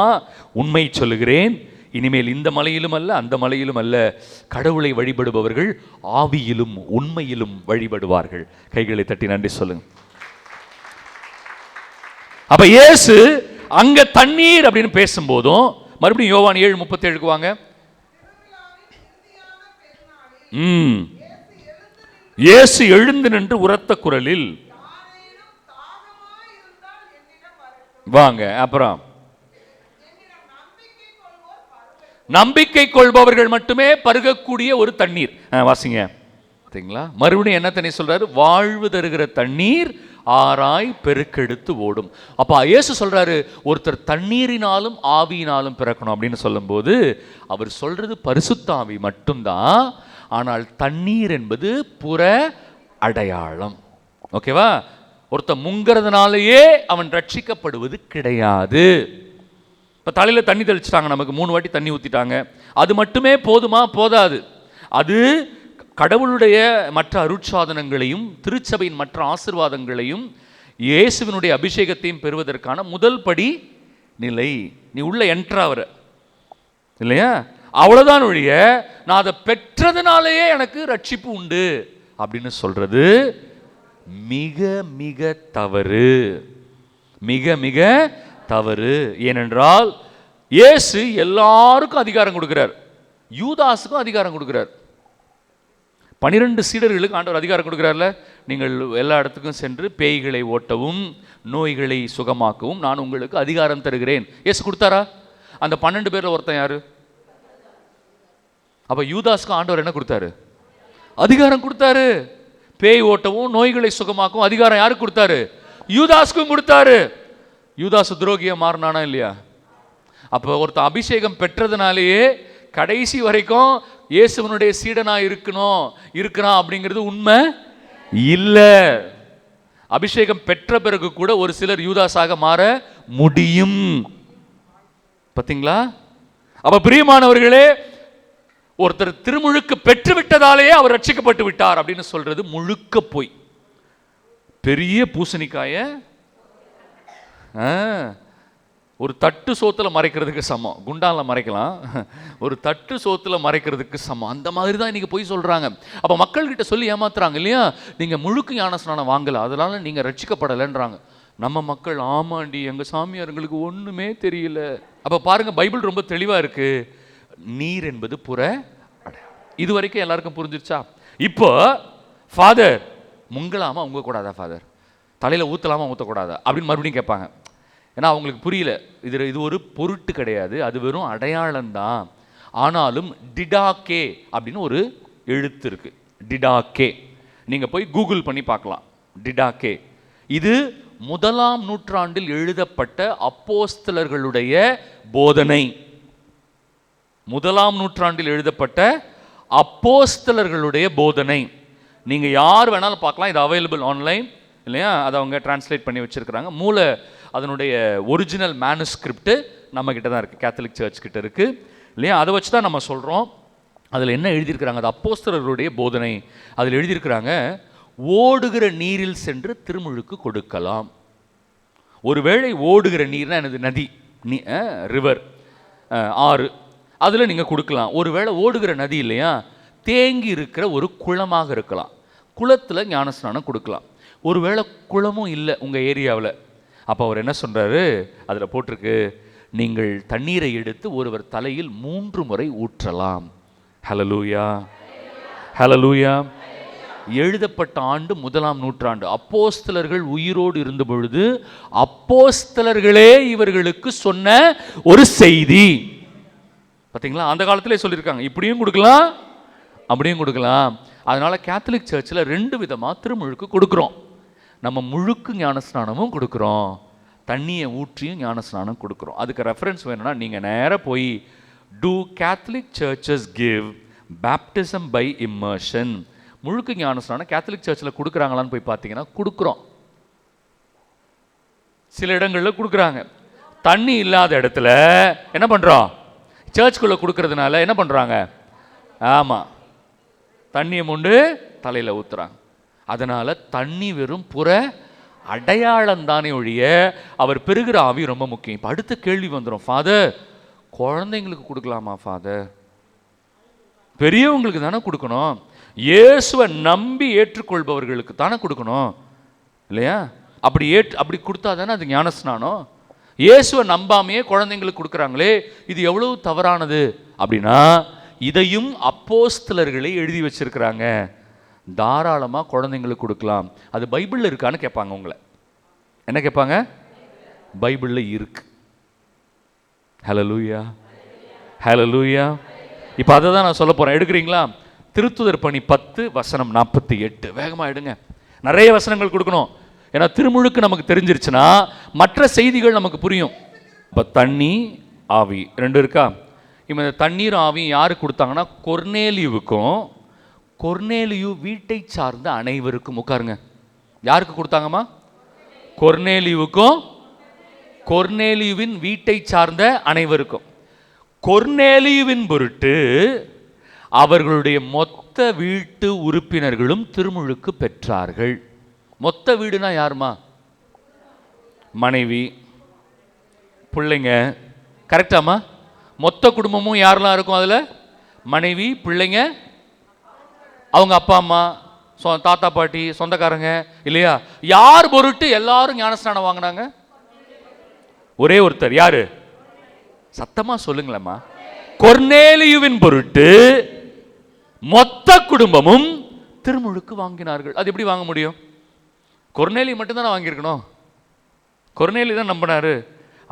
உண்மை சொல்லுகிறேன், இனிமேல் இந்த மலையிலும் அல்ல அந்த மலையிலும் அல்ல, கடவுளை வழிபடுபவர்கள் ஆவியிலும் உண்மையிலும் வழிபடுவார்கள். கைகளை தட்டி நன்றி சொல்லுங்க. அப்ப இயேசு அங்க தண்ணீர் அப்படின்னு பேசும்போதும் மறுபடியும் யோவான் 7:37 வாங்க. இயேசு எழுந்து நின்று உரத்த குரலில் வாங்க. அப்புறம் நம்பிக்கை கொள்பவர்கள் மட்டுமே பருகக்கூடிய ஒரு தண்ணீர். வாசிங்க. மறுபடியும் என்ன தண்ணீர் சொல்றாரு? வாழ்வு தருகிற தண்ணீர் ஆராய் பெருக்கெடுத்து ஓடும். அப்ப இயேசு சொல்றாரு, ஒருத்தர் தண்ணீரினாலும் ஆவியினாலும் பிறக்கணும் அப்படின்னு சொல்லும்போது அவர் சொல்றது பரிசுத்த ஆவி மட்டும்தான். ஆனால் தண்ணீர் என்பது புற அடையாளம். ஓகேவா? ஒருத்தர் முங்கிறதுனாலேயே அவன் ரட்சிக்கப்படுவது கிடையாது. இப்போ தலையில் தண்ணி தெளிச்சிட்டாங்க, நமக்கு 3 வாட்டி தண்ணி ஊற்றிட்டாங்க, அது மட்டுமே போதுமா? போதாது. அது கடவுளுடைய மற்ற அருட்சாதனங்களையும் திருச்சபையின் மற்ற ஆசீர்வாதங்களையும் இயேசுவினுடைய அபிஷேகத்தையும் பெறுவதற்கான முதல் படி நிலை. நீ உள்ள என்ட்ராவற இல்லையா? அவ்வளோதான் ஒழிய நான் அதை பெற்றதுனாலேயே எனக்கு ரட்சிப்பு உண்டு அப்படின்னு சொல்றது மிக மிக தவறு, மிக மிக தவறு. ஏனென்றால் இயேசு எல்லாருக்கும் அதிகாரம் கொடுக்கிறார், யூதாஸுக்கும் அதிகாரம் கொடுக்கிறார். 12 சீடர்களுக்கு ஆண்டவர் அதிகாரம் கொடுக்கிறார்ல, நீங்கள் எல்லா இடத்துக்கும் சென்று பேய்களை ஓட்டவும் நோய்களை சுகமாக்கவும் நான் உங்களுக்கு அதிகாரம் தருகிறேன். இயேசு கொடுத்தாரா? அந்த 12 பேர்ல ஒருத்தன் யாரு? அப்ப யூதாஸுக்கு ஆண்டவர் என்ன கொடுத்தாரு? அதிகாரம் கொடுத்தாரு. பேய் ஓட்டவும் நோய்களை சுகமாக்கவும் அதிகாரம் யாருக்கு கொடுத்தாரு? யூதாஸுக்கும் கொடுத்தாரு. யூதாஸ் துரோகியா மாறினானா இல்லையா? அப்போ ஒருத்தன் அபிஷேகம் பெற்றதுனாலேயே கடைசி வரைக்கும் இயேசுவனுடைய சீடனா இருக்கிறான் அப்படிங்கிறது உண்மை இல்லை. அபிஷேகம் பெற்ற பிறகு கூட ஒரு சிலர் யூதாஸாக மாற முடியும். பார்த்தீங்களா? அப்ப பிரியமானவர்களே, ஒருத்தர் திருமுழுக்கு பெற்று விட்டதாலேயே அவர் ரட்சிக்கப்பட்டு விட்டார் அப்படின்னு சொல்றது முழுக்க போய். பெரிய பூசணிக்காய ஒரு தட்டு சோத்துல மறைக்கிறதுக்கு சமம். குண்டால மறைக்கலாம், ஒரு தட்டு சோத்துல மறைக்கிறதுக்கு சமம். அந்த மாதிரி தான் இன்னைக்கு போய் சொல்றாங்க. அப்ப மக்கள்கிட்ட சொல்லி ஏமாத்துறாங்க இல்லையா? நீங்க முழுக்க ஞானஸ்நானம் வாங்கல, அதனால நீங்க ரட்சிக்கப்படலைன்றாங்க. நம்ம மக்கள் ஆமாண்டி எங்க சாமியார்களுக்கு ஒண்ணுமே தெரியல. அப்ப பாருங்க, பைபிள் ரொம்ப தெளிவா இருக்கு. நீர் என்பது புற அடையாளம். இது வரைக்கும் எல்லாருக்கும் புரிஞ்சிருச்சா? இப்போ ஃபாதர் முங்கலாமா உங்க கூடாதா? ஃபாதர் தலையில ஊத்தலாமா ஊத்தக்கூடாதா அப்படின்னு மறுபடியும் கேட்பாங்க. ஏன்னா அவங்களுக்கு புரியல, இது ஒரு பொருட்டு கிடையாது, அது வெறும் அடையாளம் தான். ஆனாலும் டிடாக்கே அப்படின்னு ஒரு எழுத்து இருக்கு. டிடாக்கே நீங்க போய் கூகுள் பண்ணி பார்க்கலாம். டிடாக்கே இது 1ஆம் நூற்றாண்டில் எழுதப்பட்ட அப்போஸ்தலர்களுடைய போதனை. 1ஆம் நூற்றாண்டில் எழுதப்பட்ட அப்போஸ்தலர்களுடைய போதனை. நீங்க யார் வேணாலும் பார்க்கலாம். இது அவைலபிள் ஆன்லைன் இல்லையா? அதை அவங்க டிரான்ஸ்லேட் பண்ணி வச்சிருக்கிறாங்க. அதனுடைய ஒரிஜினல் மேனுஸ்கிரிப்ட் நம்ம கிட்ட தான் இருக்கு, கேத்தலிக் சர்ச் கிட்ட இருக்கு இல்லையா? அதை வச்சு தான் நம்ம சொல்றோம். அதில் என்ன எழுதியிருக்கிறாங்க? அது அப்போஸ்தலர்களுடைய போதனை. அதில் எழுதியிருக்கிறாங்க, ஓடுகிற நீரில் சென்று திருமுழுக்கு கொடுக்கலாம். ஒருவேளை ஓடுகிற நீர்னா எனது நதி, ரிவர், ஆறு, அதில் நீங்கள் கொடுக்கலாம். ஒருவேளை ஓடுகிற நதி இல்லையா, தேங்கி இருக்கிற ஒரு குளமாக இருக்கலாம், குளத்தில் ஞானஸ்நானம் கொடுக்கலாம். ஒருவேளை குளமும் இல்லை உங்கள் ஏரியாவில், அப்போ அவர் என்ன சொல்கிறாரு? அதில் போட்டிருக்கு, நீங்கள் தண்ணீரை எடுத்து ஒருவர் தலையில் 3 முறை ஊற்றலாம். ஹல்லேலூயா, ஹல்லேலூயா. எழுதப்பட்ட ஆண்டு 1ஆம் நூற்றாண்டு. அப்போஸ்தலர்கள் உயிரோடு இருந்த பொழுது அப்போஸ்தலர்களே இவர்களுக்கு சொன்ன ஒரு செய்தி. பார்த்தீங்களா? அந்த காலத்திலே சொல்லியிருக்காங்க, இப்படியும் கொடுக்கலாம் அப்படியும் கொடுக்கலாம். அதனால கேத்தலிக் சர்ச்சில் 2 விதமாக திருமுழுக்கு கொடுக்குறோம். நம்ம முழுக்கு ஞானஸ்நானமும் கொடுக்குறோம், தண்ணியை ஊற்றியும் ஞானஸ்நானம் கொடுக்குறோம். அதுக்கு ரெஃபரன்ஸ் வேணும்னா நீங்கள் நேராக போய் do Catholic churches give baptism by immersion, முழுக்கு ஞானஸ்நானம் கேத்தலிக் சர்ச்சில் கொடுக்குறாங்களான்னு போய் பார்த்தீங்கன்னா கொடுக்குறோம். சில இடங்களில் கொடுக்குறாங்க. தண்ணி இல்லாத இடத்துல என்ன பண்ணுறோம்? சர்ச்சுக்குள்ளே கொடுக்கறதுனால என்ன பண்ணுறாங்க? ஆமாம், தண்ணியை மொண்டு தலையில் ஊற்றுறாங்க. அதனால் தண்ணி வெறும் புற அடையாளம் தானே ஒழிய அவர் பெறுகிற ஆவி ரொம்ப முக்கியம். இப்போ அடுத்த கேள்வி வந்துடும், ஃபாதர் குழந்தைங்களுக்கு கொடுக்கலாமா? ஃபாதர் பெரியவங்களுக்கு தானே கொடுக்கணும், இயேசுவை நம்பி ஏற்றுக்கொள்பவர்களுக்கு தானே கொடுக்கணும் இல்லையா? அப்படி கொடுத்தா தானே அது ஞானஸ்நானம். இயேசுவை நம்பாமையே குழந்தைங்களுக்கு கொடுக்குறாங்களே, இது எவ்வளவு தவறானது அப்படின்னா, இதையும் அப்போஸ்தலர்களை எழுதி வச்சிருக்கிறாங்க. தாராளமாக குழந்தைங்களுக்கு கொடுக்கலாம். அது பைபிளில் இருக்கான்னு கேட்பாங்க. உங்களை என்ன கேட்பாங்க? பைபிளில் இருக்கு. ஹல்லேலூயா, ஹல்லேலூயா. இப்போ அதை தான் நான் சொல்ல போகிறேன். எடுக்கிறீங்களா? திருத்துதர் பணி 10 வசனம் 48. வேகமாக எடுங்க, நிறைய வசனங்கள் கொடுக்கணும். ஏன்னா திருமுழுக்கு நமக்கு தெரிஞ்சிருச்சுன்னா மற்ற செய்திகள் நமக்கு புரியும். இப்போ தண்ணி ஆவி ரெண்டு இருக்கா? இப்போ இந்த தண்ணீர் ஆவியும் யாருக்கு கொடுத்தாங்கன்னா கொர்நேலியுவுக்கும் கொர்நேலியு வீட்டை சார்ந்த அனைவருக்கும். உட்காருங்க. யாருக்கு கொடுத்தாங்கம்மா? கொர்நேலியுவுக்கும் கொர்நேலியுவின் வீட்டை சார்ந்த அனைவருக்கும். கொர்நேலியுவின் பொருட்டு அவர்களுடைய மொத்த வீட்டு உறுப்பினர்களும் திருமுழுக்கு பெற்றார்கள். மொத்த வீடுனா யாருமா? மனைவி, பிள்ளைங்க. கரெக்டாமா? மொத்த குடும்பமும் யாரெல்லாம் இருக்கும் அதில்? மனைவி, பிள்ளைங்க, அவங்க அப்பா அம்மா, தாத்தா பாட்டி, சொந்தக்காரங்க இல்லையா? யார் பொருட்டு எல்லாரும் ஞானஸ்நானம் வாங்கினாங்க? ஒரே ஒருத்தர். யாரு? சத்தமா சொல்லுங்களேம்மா. கொர்நேலியுவின் பொருட்டு மொத்த குடும்பமும் திருமுழுக்கு வாங்கினார்கள். அது எப்படி வாங்க முடியும்? கொர்நேலியு மட்டும்தானே வாங்கியிருக்கணும். கொர்நேலியு தான் நம்பினாரு.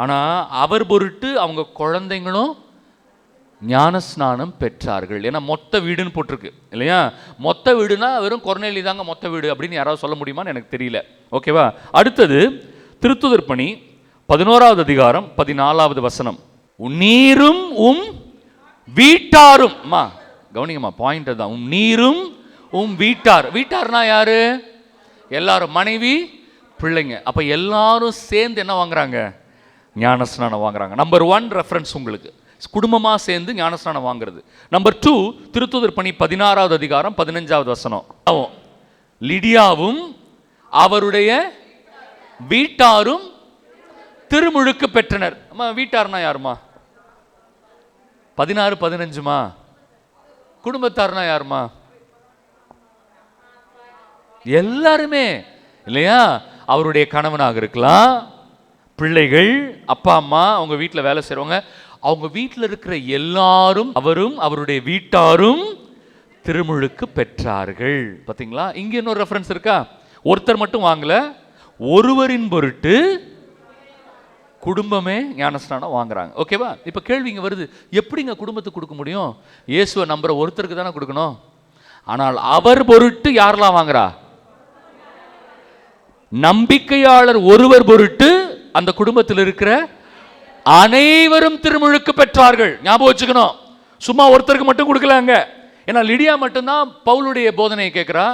ஆனால் அவர் பொருட்டு அவங்க குழந்தைங்களும் ஞானஸ்நானம் பெற்றார்கள். ஏன்னா மொத்த வீடுன்னு போட்டிருக்கு இல்லையா? மொத்த வீடுனா வெறும் கொர்நேலியு தாங்க மொத்த வீடு அப்படின்னு யாராவது சொல்ல முடியுமான்னு எனக்கு தெரியல. ஓகேவா? அடுத்தது திருத்துதர் பணி 11வது அதிகாரம் 14வது வசனம். நீரும் வீட்டாரும். அம்மா கவனிங்கம்மா, பாயிண்ட் தான். நீரும் வீட்டார். வீட்டார்னா யாரு? எல்லாரும், மனைவி, பிள்ளைங்க. அப்ப எல்லாரும் சேர்ந்து என்ன வாங்குறாங்க? ஞானஸ்நானம் வாங்குறாங்க. நம்பர் 1 ரெஃபரன்ஸ் உங்களுக்கு, குடும்பமா சேர்ந்து ஞானஸ்நானம் வாங்குறது. நம்பர் 2 திருத்துதர் பணி 16வது அதிகாரம் 15வது வசனம். லிடியாவும் அவருடைய வீட்டாரும் திருமுழுக்கு பெற்றனர். அம்மா வீட்டார்னா யாருமா? 16 15மா? குடும்பத்தார்னா யாருமா? எல்லாருமே இல்லையா? அவருடைய கணவனாக இருக்கலாம், பிள்ளைகள், அப்பா அம்மா, அவங்க வீட்டில் வேலை செய்றவங்க, அவங்க வீட்டில் இருக்கிற எல்லாரும், அவரும் அவருடைய வீட்டாரும் திருமுழுக்கு பெற்றார்கள். பார்த்தீங்களா? இங்க இன்னொரு ரெஃபரன்ஸ் இருக்கா? ஒருத்தர் மட்டும் வாங்கல, ஒருவரின் பொருட்டு குடும்பமே ஞானஸ்நானம் வாங்குறாங்க. ஓகேவா? இப்போ கேள்வி இங்கே வருது, எப்படிங்க குடும்பத்துக்கு கொடுக்க முடியும்? இயேசுவை நம்புற ஒருத்தருக்கு தானே கொடுக்கணும். ஆனால் அவர் பொருட்டு யாரெல்லாம் வாங்குறா? நம்பிக்கையாளர் ஒருவர் பொருட்டு அந்த குடும்பத்தில் இருக்கிற அனைவரும் திருமுழுக்கு பெற்றார்கள். ஞாபகம் வச்சுக்கணும். சும்மா ஒருத்தருக்கு மட்டும் கொடுக்கலாங்க. ஏன்னா லிடியா மட்டும்தான் பவுலுடைய போதனையை கேட்கிறா.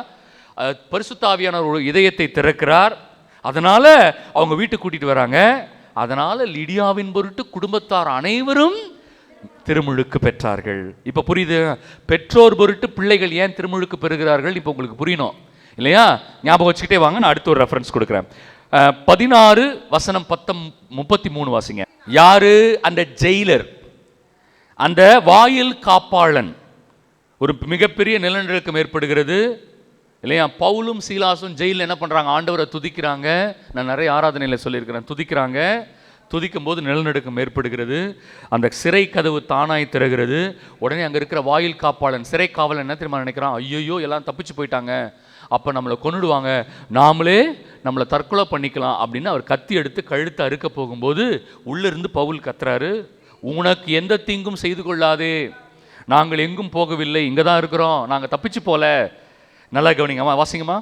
பரிசுத்த ஆவியானவர் ஒரு இதயத்தை திறக்கிறார். அதனால அவங்க வீட்டுக்கு கூட்டிட்டு வராங்க. அதனால லிடியாவின் பொருட்டு குடும்பத்தார் அனைவரும் திருமுழுக்கு பெற்றார்கள். இப்ப புரியுது? பெற்றோர் பொருட்டு பிள்ளைகள் ஏன் திருமுழுக்கு பெறுகிறார்கள் இப்ப உங்களுக்கு புரியணும் இல்லையா? ஞாபகம் வச்சுக்கிட்டே வாங்க. நான் அடுத்த ஒரு ரெஃபரன்ஸ் கொடுக்குறேன். 16 வசனம் 33 வாசிங்க. யாரு? அந்த ஜெயிலர், அந்த வாயில் காப்பாளன். ஒரு மிகப்பெரிய நிலநடுக்கம் ஏற்படுகிறது இல்லையா? பவுலும் சீலாசும் ஜெயிலில் என்ன பண்றாங்க? ஆண்டவரை துதிக்கிறாங்க. நான் நிறைய ஆராதனையில் சொல்லியிருக்கிறேன். துதிக்கிறாங்க. துதிக்கும் போது நிலநடுக்கம் ஏற்படுகிறது. அந்த சிறை கதவு தானாய் திறகிறது. உடனே அங்கே இருக்கிற வாயில் காப்பாளன், சிறை காவலன் என்ன தெரியுமா நினைக்கிறான்? ஐயோ எல்லாம் தப்பிச்சு போயிட்டாங்க, அப்போ நம்மளை கொன்னுடுவாங்க, நாமளே நம்மளை தற்கொலை பண்ணிக்கலாம் அப்படின்னு அவர் கத்தி எடுத்து கழுத்து அறுக்க போகும்போது உள்ளிருந்து பவுல் கத்துறாரு, உனக்கு எந்த தீங்கும் செய்து கொள்ளாதே, நாங்கள் எங்கும் போகவில்லை, இங்கே தான் இருக்கிறோம், நாங்கள் தப்பிச்சு போல. நல்லா கவனிங்கம்மா, வாசிங்கம்மா.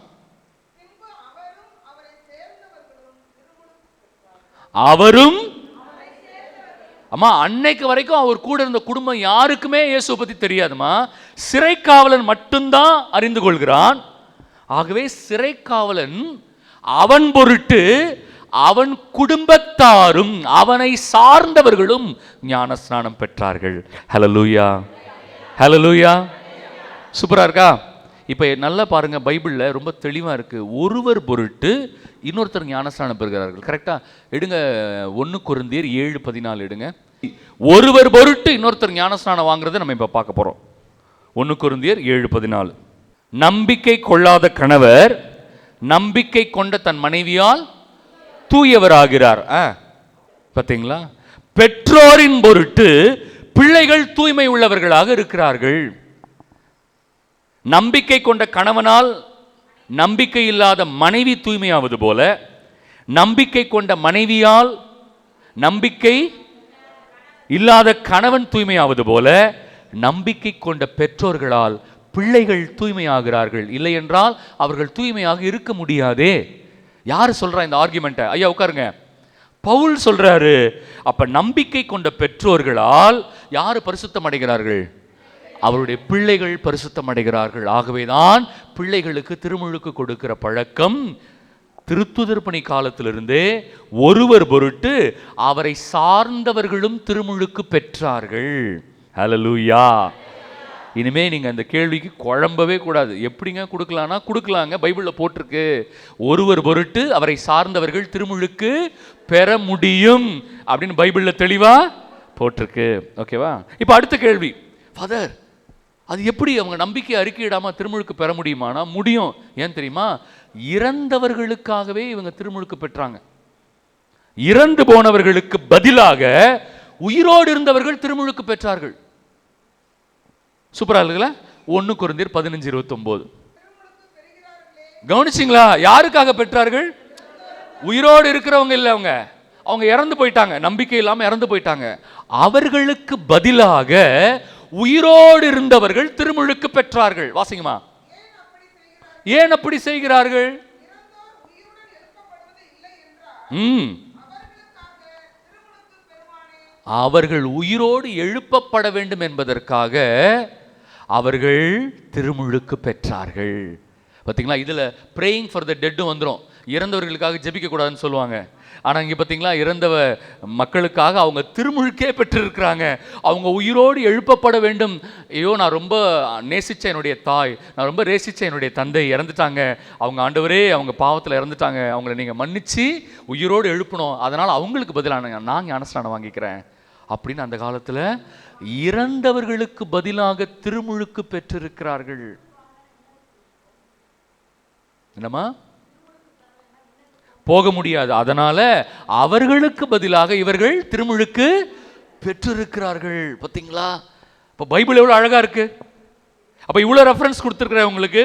அவரும் அம்மா அன்னைக்கு வரைக்கும் அவர் கூட இருந்த குடும்பம் யாருக்குமே இயேசுவை பற்றி தெரியாதுமா. சிறை காவலன் மட்டும்தான் அறிந்து கொள்கிறான். ஆகவே சிறை காவலன் அவன் பொருட்டு அவன் குடும்பத்தாரும் அவனை சார்ந்தவர்களும் ஞானஸ்நானம் பெற்றார்கள். ஹல்லேலூயா, ஹல்லேலூயா. சூப்பரா இருக்கா? இப்போ நல்லா பாருங்க, பைபிளில் ரொம்ப தெளிவாக இருக்கு. ஒருவர் பொருட்டு இன்னொருத்தர் ஞானஸ்நானம் பெறுகிறார்கள். கரெக்டா? எடுங்க 1 கொரிந்தியர் 7:14 எடுங்க. ஒருவர் பொருட்டு இன்னொருத்தர் ஞானஸ்நானம் வாங்குறதை நம்ம இப்போ பார்க்க போறோம். 1 கொரிந்தியர் 7:14. நம்பிக்கை கொள்ளாத கணவர் நம்பிக்கை கொண்ட தன் மனைவியால் தூயவராகிறார். பார்த்தீங்களா? பெற்றோரின் பொருட்டு பிள்ளைகள் தூய்மை உள்ளவர்களாக இருக்கிறார்கள். நம்பிக்கை கொண்ட கணவனால் நம்பிக்கை இல்லாத மனைவி தூய்மையாவது போல, நம்பிக்கை கொண்ட மனைவியால் நம்பிக்கை இல்லாத கணவன் தூய்மையாவது போல, நம்பிக்கை கொண்ட பெற்றோர்களால் பிள்ளைகள் தூய்மையாகிறார்கள். இல்லை என்றால் அவர்கள் தூய்மையாக இருக்க முடியாதே. யாரு சொல்றா இந்த ஆர்குமெண்ட்டை? ஐயா உட்காருங்க. பவுல் சொல்றாரு. அப்ப நம்பிக்கை கொண்ட பெற்றோர்களால் யாரு பரிசுத்தம் அடைகிறார்கள்? அவருடைய பிள்ளைகள் பரிசுத்தம் அடைகிறார்கள். ஆகவேதான் பிள்ளைகளுக்கு திருமுழுக்கு கொடுக்கிற பழக்கம் திருத்துதர் பணி காலத்திலிருந்தே ஒருவர் பொருட்டு அவரை சார்ந்தவர்களும் திருமுழுக்கு பெற்றார்கள். ஹல்லேலூயா. இனிமே நீங்க அந்த கேள்விக்கு குழம்பவே கூடாது. எப்படிங்க கொடுக்கலாம்னா கொடுக்கலாங்க, பைபிள்ல போட்டிருக்கு. ஒருவர் பொருட்டு அவரை சார்ந்தவர்கள் திருமுழுக்கு பெற முடியும் அப்படின்னு பைபிள்ல தெளிவா போட்டிருக்கு. ஓகேவா? இப்ப அடுத்த கேள்வி, ஃபாதர் அது எப்படி அவங்க நம்பிக்கை அறிக்கையிடாம திருமுழுக்கு பெற முடியுமானா முடியும். ஏன் தெரியுமா? இறந்தவர்களுக்காகவே இவங்க திருமுழுக்கு பெற்றாங்க. இறந்து போனவர்களுக்கு பதிலாக உயிரோடு இருந்தவர்கள் திருமுழுக்கு பெற்றார்கள். சூப்பரா இருக்குல்ல? 1 கொரிந்தியர் 15:29. கவனிச்சிங்களா? யாருக்காக பெற்றார்கள்? உயிரோடு இருக்கிறவங்க இல்ல, அவங்க இறந்து போயிட்டாங்க, நம்பிக்கை இல்லாம இறந்து போயிட்டாங்க. அவர்களுக்கு பதிலாக உயிரோடு இருந்தவர்கள் திருமுழுக்கு பெற்றார்கள். வாசிங்கம்மா. ஏன் அப்படி செய்கிறார்கள்? அவர்கள் உயிரோடு எழுப்பப்பட வேண்டும் என்பதற்காக அவர்கள் திருமுழுக்கு பெற்றார்கள். பார்த்தீங்களா? இதுல praying for the dead வந்துரும். இறந்தவர்களுக்காக ஜெபிக்க கூடாதுன்னு சொல்லுவாங்க. ஆனா இங்க பார்த்தீங்களா, இறந்தவ மக்களுக்காக அவங்க திருமுழுக்கே பெற்றிருக்கிறாங்க. அவங்க உயிரோடு எழுப்பப்பட வேண்டும். ஐயோ, நான் ரொம்ப நேசிச்ச என்னுடைய தாய், நான் ரொம்ப நேசிச்ச என்னுடைய தந்தை இறந்துட்டாங்க, அவங்க ஆண்டவரே அவங்க பாவத்தில் இறந்துட்டாங்க, அவங்கள நீங்க மன்னிச்சு உயிரோடு எழுப்பணும், அதனால அவங்களுக்கு பதிலாக நான் ஞானஸ்நானம் வாங்கிக்கிறேன் அப்படின்னு அந்த காலத்துல இறந்தவர்களுக்கு பதிலாக திருமுழுக்கு பெற்றிருக்கிறார்கள். என்னமா போக முடியாது, அதனால அவர்களுக்கு பதிலாக இவர்கள் திருமுழுக்கு பெற்றிருக்கிறார்கள். பார்த்தீங்களா? இப்ப பைபிள் எவ்வளவு அழகா இருக்கு. அப்ப இவ்வளவு ரெஃபரன்ஸ் கொடுத்திருக்கிறேன் உங்களுக்கு.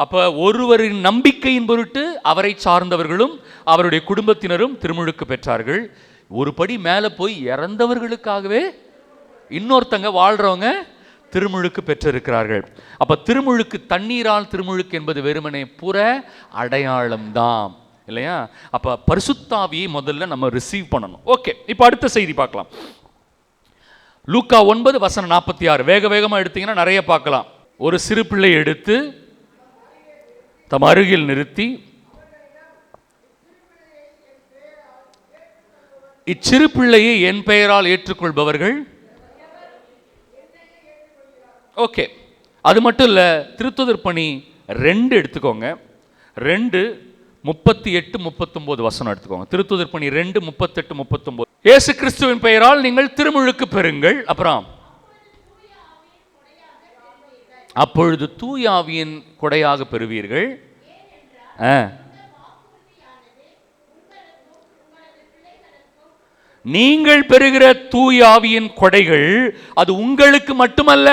அப்ப ஒருவரின் நம்பிக்கையின் பொருட்டு அவரை சார்ந்தவர்களும் அவருடைய குடும்பத்தினரும் திருமுழுக்கு பெற்றார்கள். ஒரு படி மேல போய் இறந்தவர்களுக்காகவே இன்னொருத்தங்க வாழ்றவங்க திருமுழுக்கு பெற்றிருக்கிறார்கள். அப்ப திருமுழுக்கு, தண்ணீரால் திருமுழுக்கு என்பது வெறுமனே புற அடையாளம் தான் இல்லையா? அப்ப பரிசுத்த ஆவியை முதல்ல நம்ம ரிசீவ் பண்ணணும். ஓகே, இப்ப அடுத்த செய்தி பார்க்கலாம். லூக்கா 9:46. வேகமா எடுத்தீங்கன்னா நிறைய பார்க்கலாம். ஒரு சிறு பிள்ளை எடுத்து தம் அருகில் நிறுத்தி, இச்சிறு பிள்ளையை என் பெயரால் ஏற்றுக்கொள்பவர்கள். ஓகே, அது மட்டும் இல்ல, திருத்துதர் பணி 2 எடுத்துக்கோங்க. 2:38-39 வசனம் எடுத்துக்கோங்க. திருத்துதர் பணி 2:38-39. இயேசு கிறிஸ்துவின் பெயரால் நீங்கள் திருமுழுக்கு பெறுங்கள். அப்புறம் அப்பொழுது தூய ஆவியின் கொடையாக பெறுவீர்கள். நீங்கள் பெறுகிற தூய ஆவியின் கொடைகள் அது உங்களுக்கு மட்டுமல்ல,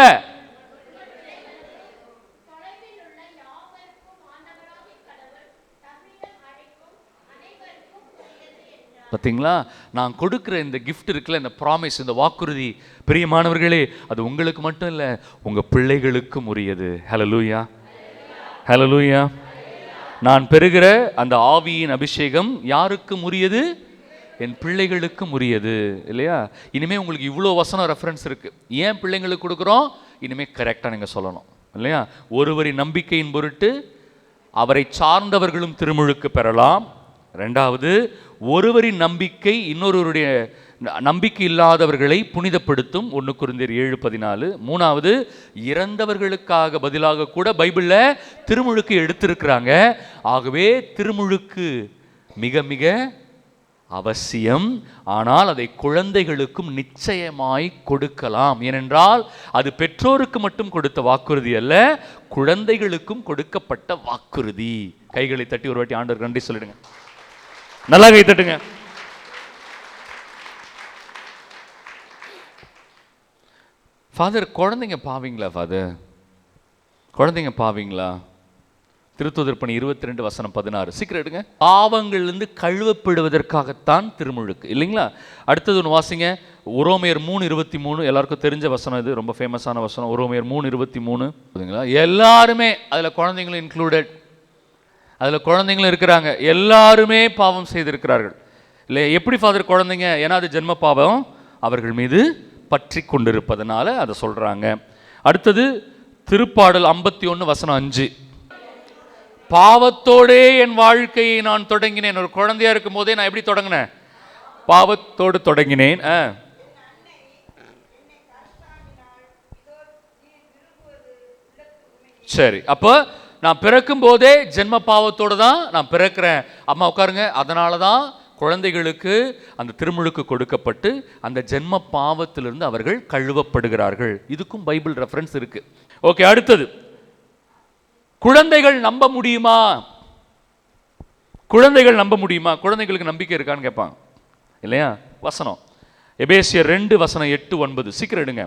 பார்த்தீங்களா? நான் கொடுக்கிற இந்த கிஃப்ட் இருக்குல்ல, இந்த ப்ராமிஸ், இந்த வாக்குறுதி, பிரியமானவர்களே, அது உங்களுக்கு மட்டும் இல்லை, உங்க பிள்ளைகளுக்கும் உரியது. ஹல்லேலூயா, ஹல்லேலூயா. நான் பெறுகிற அந்த ஆவியின் அபிஷேகம் யாருக்கும் உரியது? என் பிள்ளைகளுக்கும் உரியது இல்லையா? இனிமே உங்களுக்கு இவ்வளோ வசனம் ரெஃபரன்ஸ் இருக்கு. ஏன் பிள்ளைங்களுக்கு கொடுக்குறோம்? இனிமே கரெக்டாக நீங்கள் சொல்லணும் இல்லையா? ஒருவரின் நம்பிக்கையின் பொருட்டு அவரை சார்ந்தவர்களும் திருமுழுக்கு பெறலாம். 2வது, ஒருவரின் நம்பிக்கை இன்னொருவருடைய நம்பிக்கை இல்லாதவர்களை புனிதப்படுத்தும். 1 கொரிந்தியர் 7:14. 3வது, இறந்தவர்களுக்காக பதிலாக கூட பைபிளில் திருமுழுக்கு எடுத்திருக்கிறாங்க. ஆகவே திருமுழுக்கு மிக மிக அவசியம். ஆனால் அதை குழந்தைகளுக்கும் நிச்சயமாய் கொடுக்கலாம். ஏனென்றால் அது பெற்றோருக்கு மட்டும் கொடுத்த வாக்குறுதி அல்ல, குழந்தைகளுக்கும் கொடுக்கப்பட்ட வாக்குறுதி. கைகளை தட்டி ஒரு வாட்டி ஆண்டவர் நன்றி சொல்லிடுங்க. நல்லா கை தட்டுங்க. ஃபாதர், குழந்தைங்க பாவீங்களா? ஃபாதர், குழந்தைங்க பாவீங்களா? திருத்துதர் பணி 22:16. சீக்கிரம் எடுங்க. பாவங்களிலிருந்து கழுவப்படுவதற்காகத்தான் திருமுழுக்கு இல்லைங்களா? அடுத்தது ஒன்று வாசிங்க. உரோமையர் 3:23. எல்லாருக்கும் தெரிஞ்ச வசனம், இது ரொம்ப ஃபேமஸான வசனம். உரோமையர் 3:23. எல்லாருமே அதில் குழந்தைங்களும் இன்க்ளூடட். அதில் குழந்தைங்களும் இருக்கிறாங்க. எல்லாருமே பாவம் செய்திருக்கிறார்கள் இல்லை. எப்படி ஃபாதர் குழந்தைங்க? ஏன்னா அது ஜென்ம பாவம் அவர்கள் மீது பற்றி கொண்டிருப்பதனால அதை சொல்கிறாங்க. அடுத்தது திருப்பாடல் 51:5. பாவத்தோடே என் வாழ்க்கையை நான் தொடங்கினேன். ஒரு குழந்தையா இருக்கும் போதே நான் எப்படி தொடங்கினேன்? பாவத்தோடு தொடங்கினேன். சரி, அப்போ நான் பிறக்கும் போதே ஜென்ம பாவத்தோடு தான் நான் பிறக்கிறேன். அம்மா உட்காருங்க. அதனால தான் குழந்தைகளுக்கு அந்த திருமுழுக்கு கொடுக்கப்பட்டு அந்த ஜென்ம பாவத்திலிருந்து அவர்கள் கழுவப்படுகிறார்கள். இதுக்கும் பைபிள் ரெஃபரன்ஸ் இருக்கு. ஓகே, அடுத்தது குழந்தைகள் நம்ப முடியுமா? குழந்தைகள் நம்ப முடியுமா? குழந்தைகளுக்கு நம்பிக்கை இருக்கான்னு கேட்பாங்க இல்லையா? வசனம் எபேசியர் 2:8-9 சீக்கிரம் எடுங்க.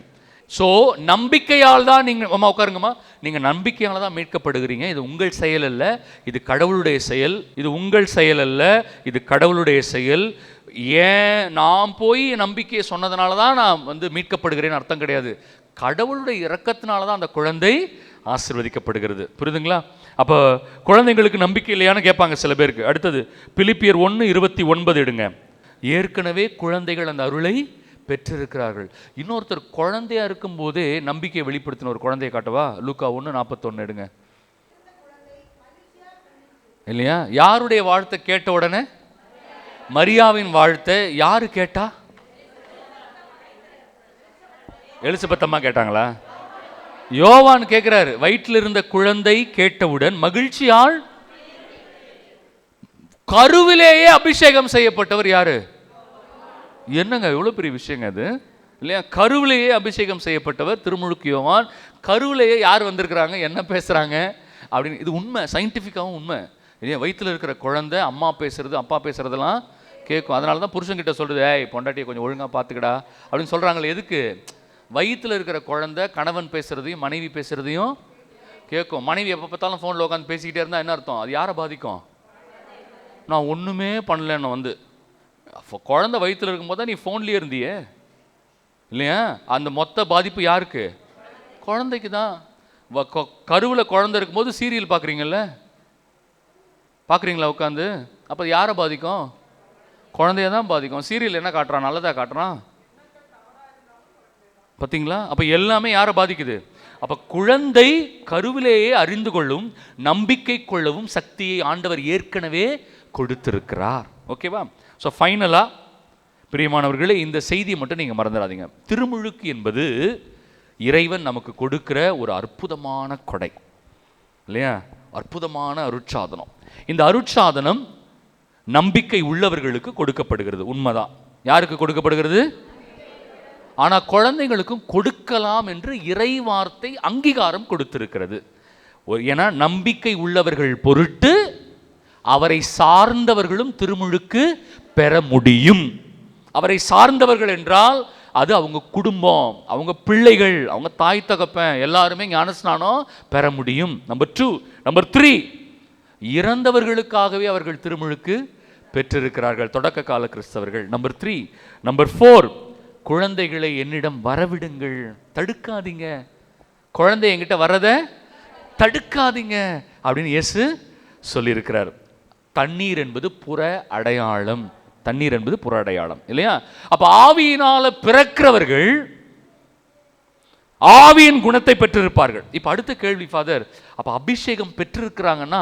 ஸோ நம்பிக்கையால் தான் நீங்கள், அம்மா உட்காருங்கம்மா, நீங்கள் நம்பிக்கையால் தான் மீட்கப்படுகிறீங்க. இது உங்கள் செயல் அல்ல, இது கடவுளுடைய செயல். இது உங்கள் செயல் அல்ல, இது கடவுளுடைய செயல். ஏன் நான் போய் நம்பிக்கையை சொன்னதுனால தான் நான் மீட்கப்படுகிறேன்னு அர்த்தம் கிடையாது. கடவுளுடைய இரக்கத்தினால தான் அந்த குழந்தை ஆசீர்வதிக்கப்படுகிறது. புரியுதுங்களா? அப்போ குழந்தைங்களுக்கு நம்பிக்கை இல்லையான்னு கேட்பாங்க சில பேருக்கு. அடுத்தது பிலிப்பியர் 1:29 எடுங்க. ஏற்கனவே குழந்தைகள் அந்த அருளை பெற்றிருக்கிறார்கள். இன்னொருத்தர் குழந்தையா இருக்கும் போதே நம்பிக்கையை வெளிப்படுத்தின ஒரு குழந்தையை காட்டவா? லூக்கா 1:41 எடுங்க. இல்லையா? யாருடைய வாழ்த்தை கேட்ட உடனே? மரியாவின் வாழ்த்தை யாரு கேட்டா? எலிசபெத் அம்மா கேட்டாங்களா? யோவான் கேட்கிறாரு. வயிற்றில் இருந்த குழந்தை கேட்டவுடன் மகிழ்ச்சியால் கருவிலேயே அபிஷேகம் செய்யப்பட்டவர் யாரு? என்னங்க எவ்வளவு பெரிய விஷயங்க அது இல்லையா? கருவிலேயே அபிஷேகம் செய்யப்பட்டவர் திருமுழுக்கு யோவான். கருவிலேயே யார் வந்திருக்கிறாங்க, என்ன பேசுறாங்க அப்படின்னு. இது உண்மை, சயின்டிஃபிக்காகவும் உண்மை இல்லையா? வயிற்றில் இருக்கிற குழந்தை அம்மா பேசுறது அப்பா பேசுறதெல்லாம் கேட்கும். அதனால தான் புருஷன்கிட்ட சொல்றது, ஏய் பொண்டாட்டியை கொஞ்சம் ஒழுங்காக பார்த்துக்கடா அப்படின்னு சொல்றாங்களே. எதுக்கு? வயிற்றில் இருக்கிற குழந்தை கணவன் பேசுறதையும் மனைவி பேசுறதையும் கேட்கும். மனைவி எப்போ பார்த்தாலும் ஃபோனில் உட்காந்து பேசிக்கிட்டே இருந்தால் என்ன அர்த்தம்? அது யாரை பாதிக்கும்? நான் ஒன்றுமே பண்ணலன்னு குழந்தை வயிற்றில் இருக்கும்போது தான் நீ ஃபோன்லேயே இருந்தியே இல்லையா? அந்த மொத்த பாதிப்பு யாருக்கு? குழந்தைக்கு தான். கருவில் குழந்தை இருக்கும்போது சீரியல் பார்க்குறீங்கல்ல, பார்க்குறீங்களா உட்காந்து? அப்போ யாரை பாதிக்கும்? குழந்தைய தான் பாதிக்கும். சீரியல் என்ன காட்டுறான்? நல்லதாக காட்டுறான் பார்த்தீங்களா? அப்போ எல்லாமே யாரை பாதிக்குது? அப்போ குழந்தை கருவிலேயே அறிந்து கொள்ளும் நம்பிக்கை கொள்ளவும் சக்தியை ஆண்டவர் ஏற்கனவே கொடுத்திருக்கிறார். ஓகேவா? ஸோ ஃபைனலாக பிரியமானவர்களே, இந்த செய்தியை மட்டும் நீங்கள் மறந்துடாதீங்க. திருமுழுக்கு என்பது இறைவன் நமக்கு கொடுக்கிற ஒரு அற்புதமான கொடை இல்லையா? அற்புதமான அருட்சாதனம். இந்த அருட்சாதனம் நம்பிக்கை உள்ளவர்களுக்கு கொடுக்கப்படுகிறது. உண்மைதான். யாருக்கு கொடுக்கப்படுகிறது? ஆனால் குழந்தைகளுக்கும் கொடுக்கலாம் என்று இறை வார்த்தை அங்கீகாரம் கொடுத்திருக்கிறது. ஏன்னா நம்பிக்கை உள்ளவர்கள் பொருட்டு அவரை சார்ந்தவர்களும் திருமுழுக்கு பெற முடியும். அவரை சார்ந்தவர்கள் என்றால் அது அவங்க குடும்பம், அவங்க பிள்ளைகள், அவங்க தாய் தகப்பன் எல்லாருமே ஞானஸ்நானம் பெற முடியும். நம்பர் 2. நம்பர் 3, இறந்தவர்களுக்காகவே அவர்கள் திருமுழுக்கு பெற்றிருக்கிறார்கள், தொடக்க கால கிறிஸ்தவர்கள். நம்பர் 3. நம்பர் 4, குழந்தைகளை என்னிடம் வரவிடுங்கள், தடுக்காதீங்க. குழந்தை என்கிட்ட வரதை தடுக்காதீங்க அப்படின்னு இயேசு சொல்லியிருக்கிறார். தண்ணீர் என்பது புற அடையாளம். தண்ணீர் என்பது புற அடையாளம் இல்லையா? அப்ப ஆவியினால பிறக்கிறவர்கள் ஆவியின் குணத்தை பெற்றிருப்பார்கள். இப்ப அடுத்த கேள்வி, ஃபாதர், அப்ப அபிஷேகம் பெற்றிருக்கிறாங்கன்னா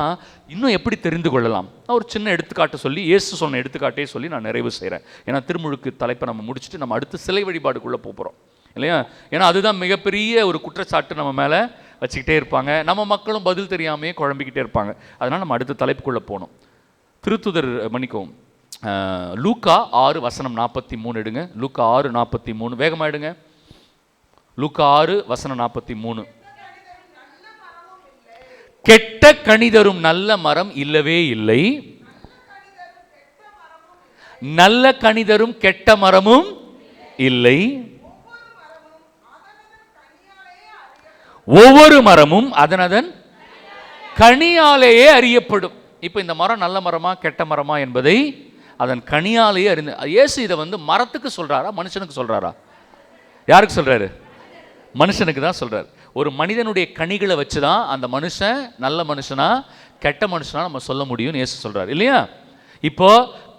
இன்னும் எப்படி தெரிந்து கொள்ளலாம்? நான் ஒரு சின்ன எடுத்துக்காட்டு சொல்லி, இயேசு சொன்ன எடுத்துக்காட்டே சொல்லி நான் நிறைவு செய்கிறேன். ஏன்னா திருமுழுக்கு தலைப்பை நம்ம முடிச்சுட்டு நம்ம அடுத்து சிலை வழிபாடுக்குள்ளே போகிறோம் இல்லையா? ஏன்னா அதுதான் மிகப்பெரிய ஒரு குற்றச்சாட்டு நம்ம மேலே வச்சுக்கிட்டே இருப்பாங்க. நம்ம மக்களும் பதில் தெரியாமையே குழம்பிக்கிட்டே இருப்பாங்க. அதனால் நம்ம அடுத்த தலைப்புக்குள்ளே போகணும். திருத்துதர் மன்னிக்கவும், லூக்கா 6:43 எடுங்க. லூக்கா 6:43 வேகமாக எடுங்க. லூக்கா 6:43. கெட்ட கனிதரும் நல்ல மரம் இல்லவே இல்லை, நல்ல கனிதரும் கெட்ட மரமும் இல்லை, ஒவ்வொரு மரமும் அதனதன் கனியாலேயே அறியப்படும். இப்போ இந்த மரம் நல்ல மரமா கெட்ட மரமா என்பதை அதன் கனியாலேயே அறிந்து. இயேசு இதை மரத்துக்கு சொல்றாரா மனுஷனுக்கு சொல்றாரா? யாருக்கு சொல்றாரு? மனுஷனுக்கு தான் சொல்றாரு. ஒரு மனிதனுடைய கனிகளை வச்சு தான் அந்த மனுஷன் நல்ல மனுஷனா கெட்ட மனுஷனா நம்ம சொல்ல முடியும்னு இயேசு சொல்றாரு இல்லையா? இப்போ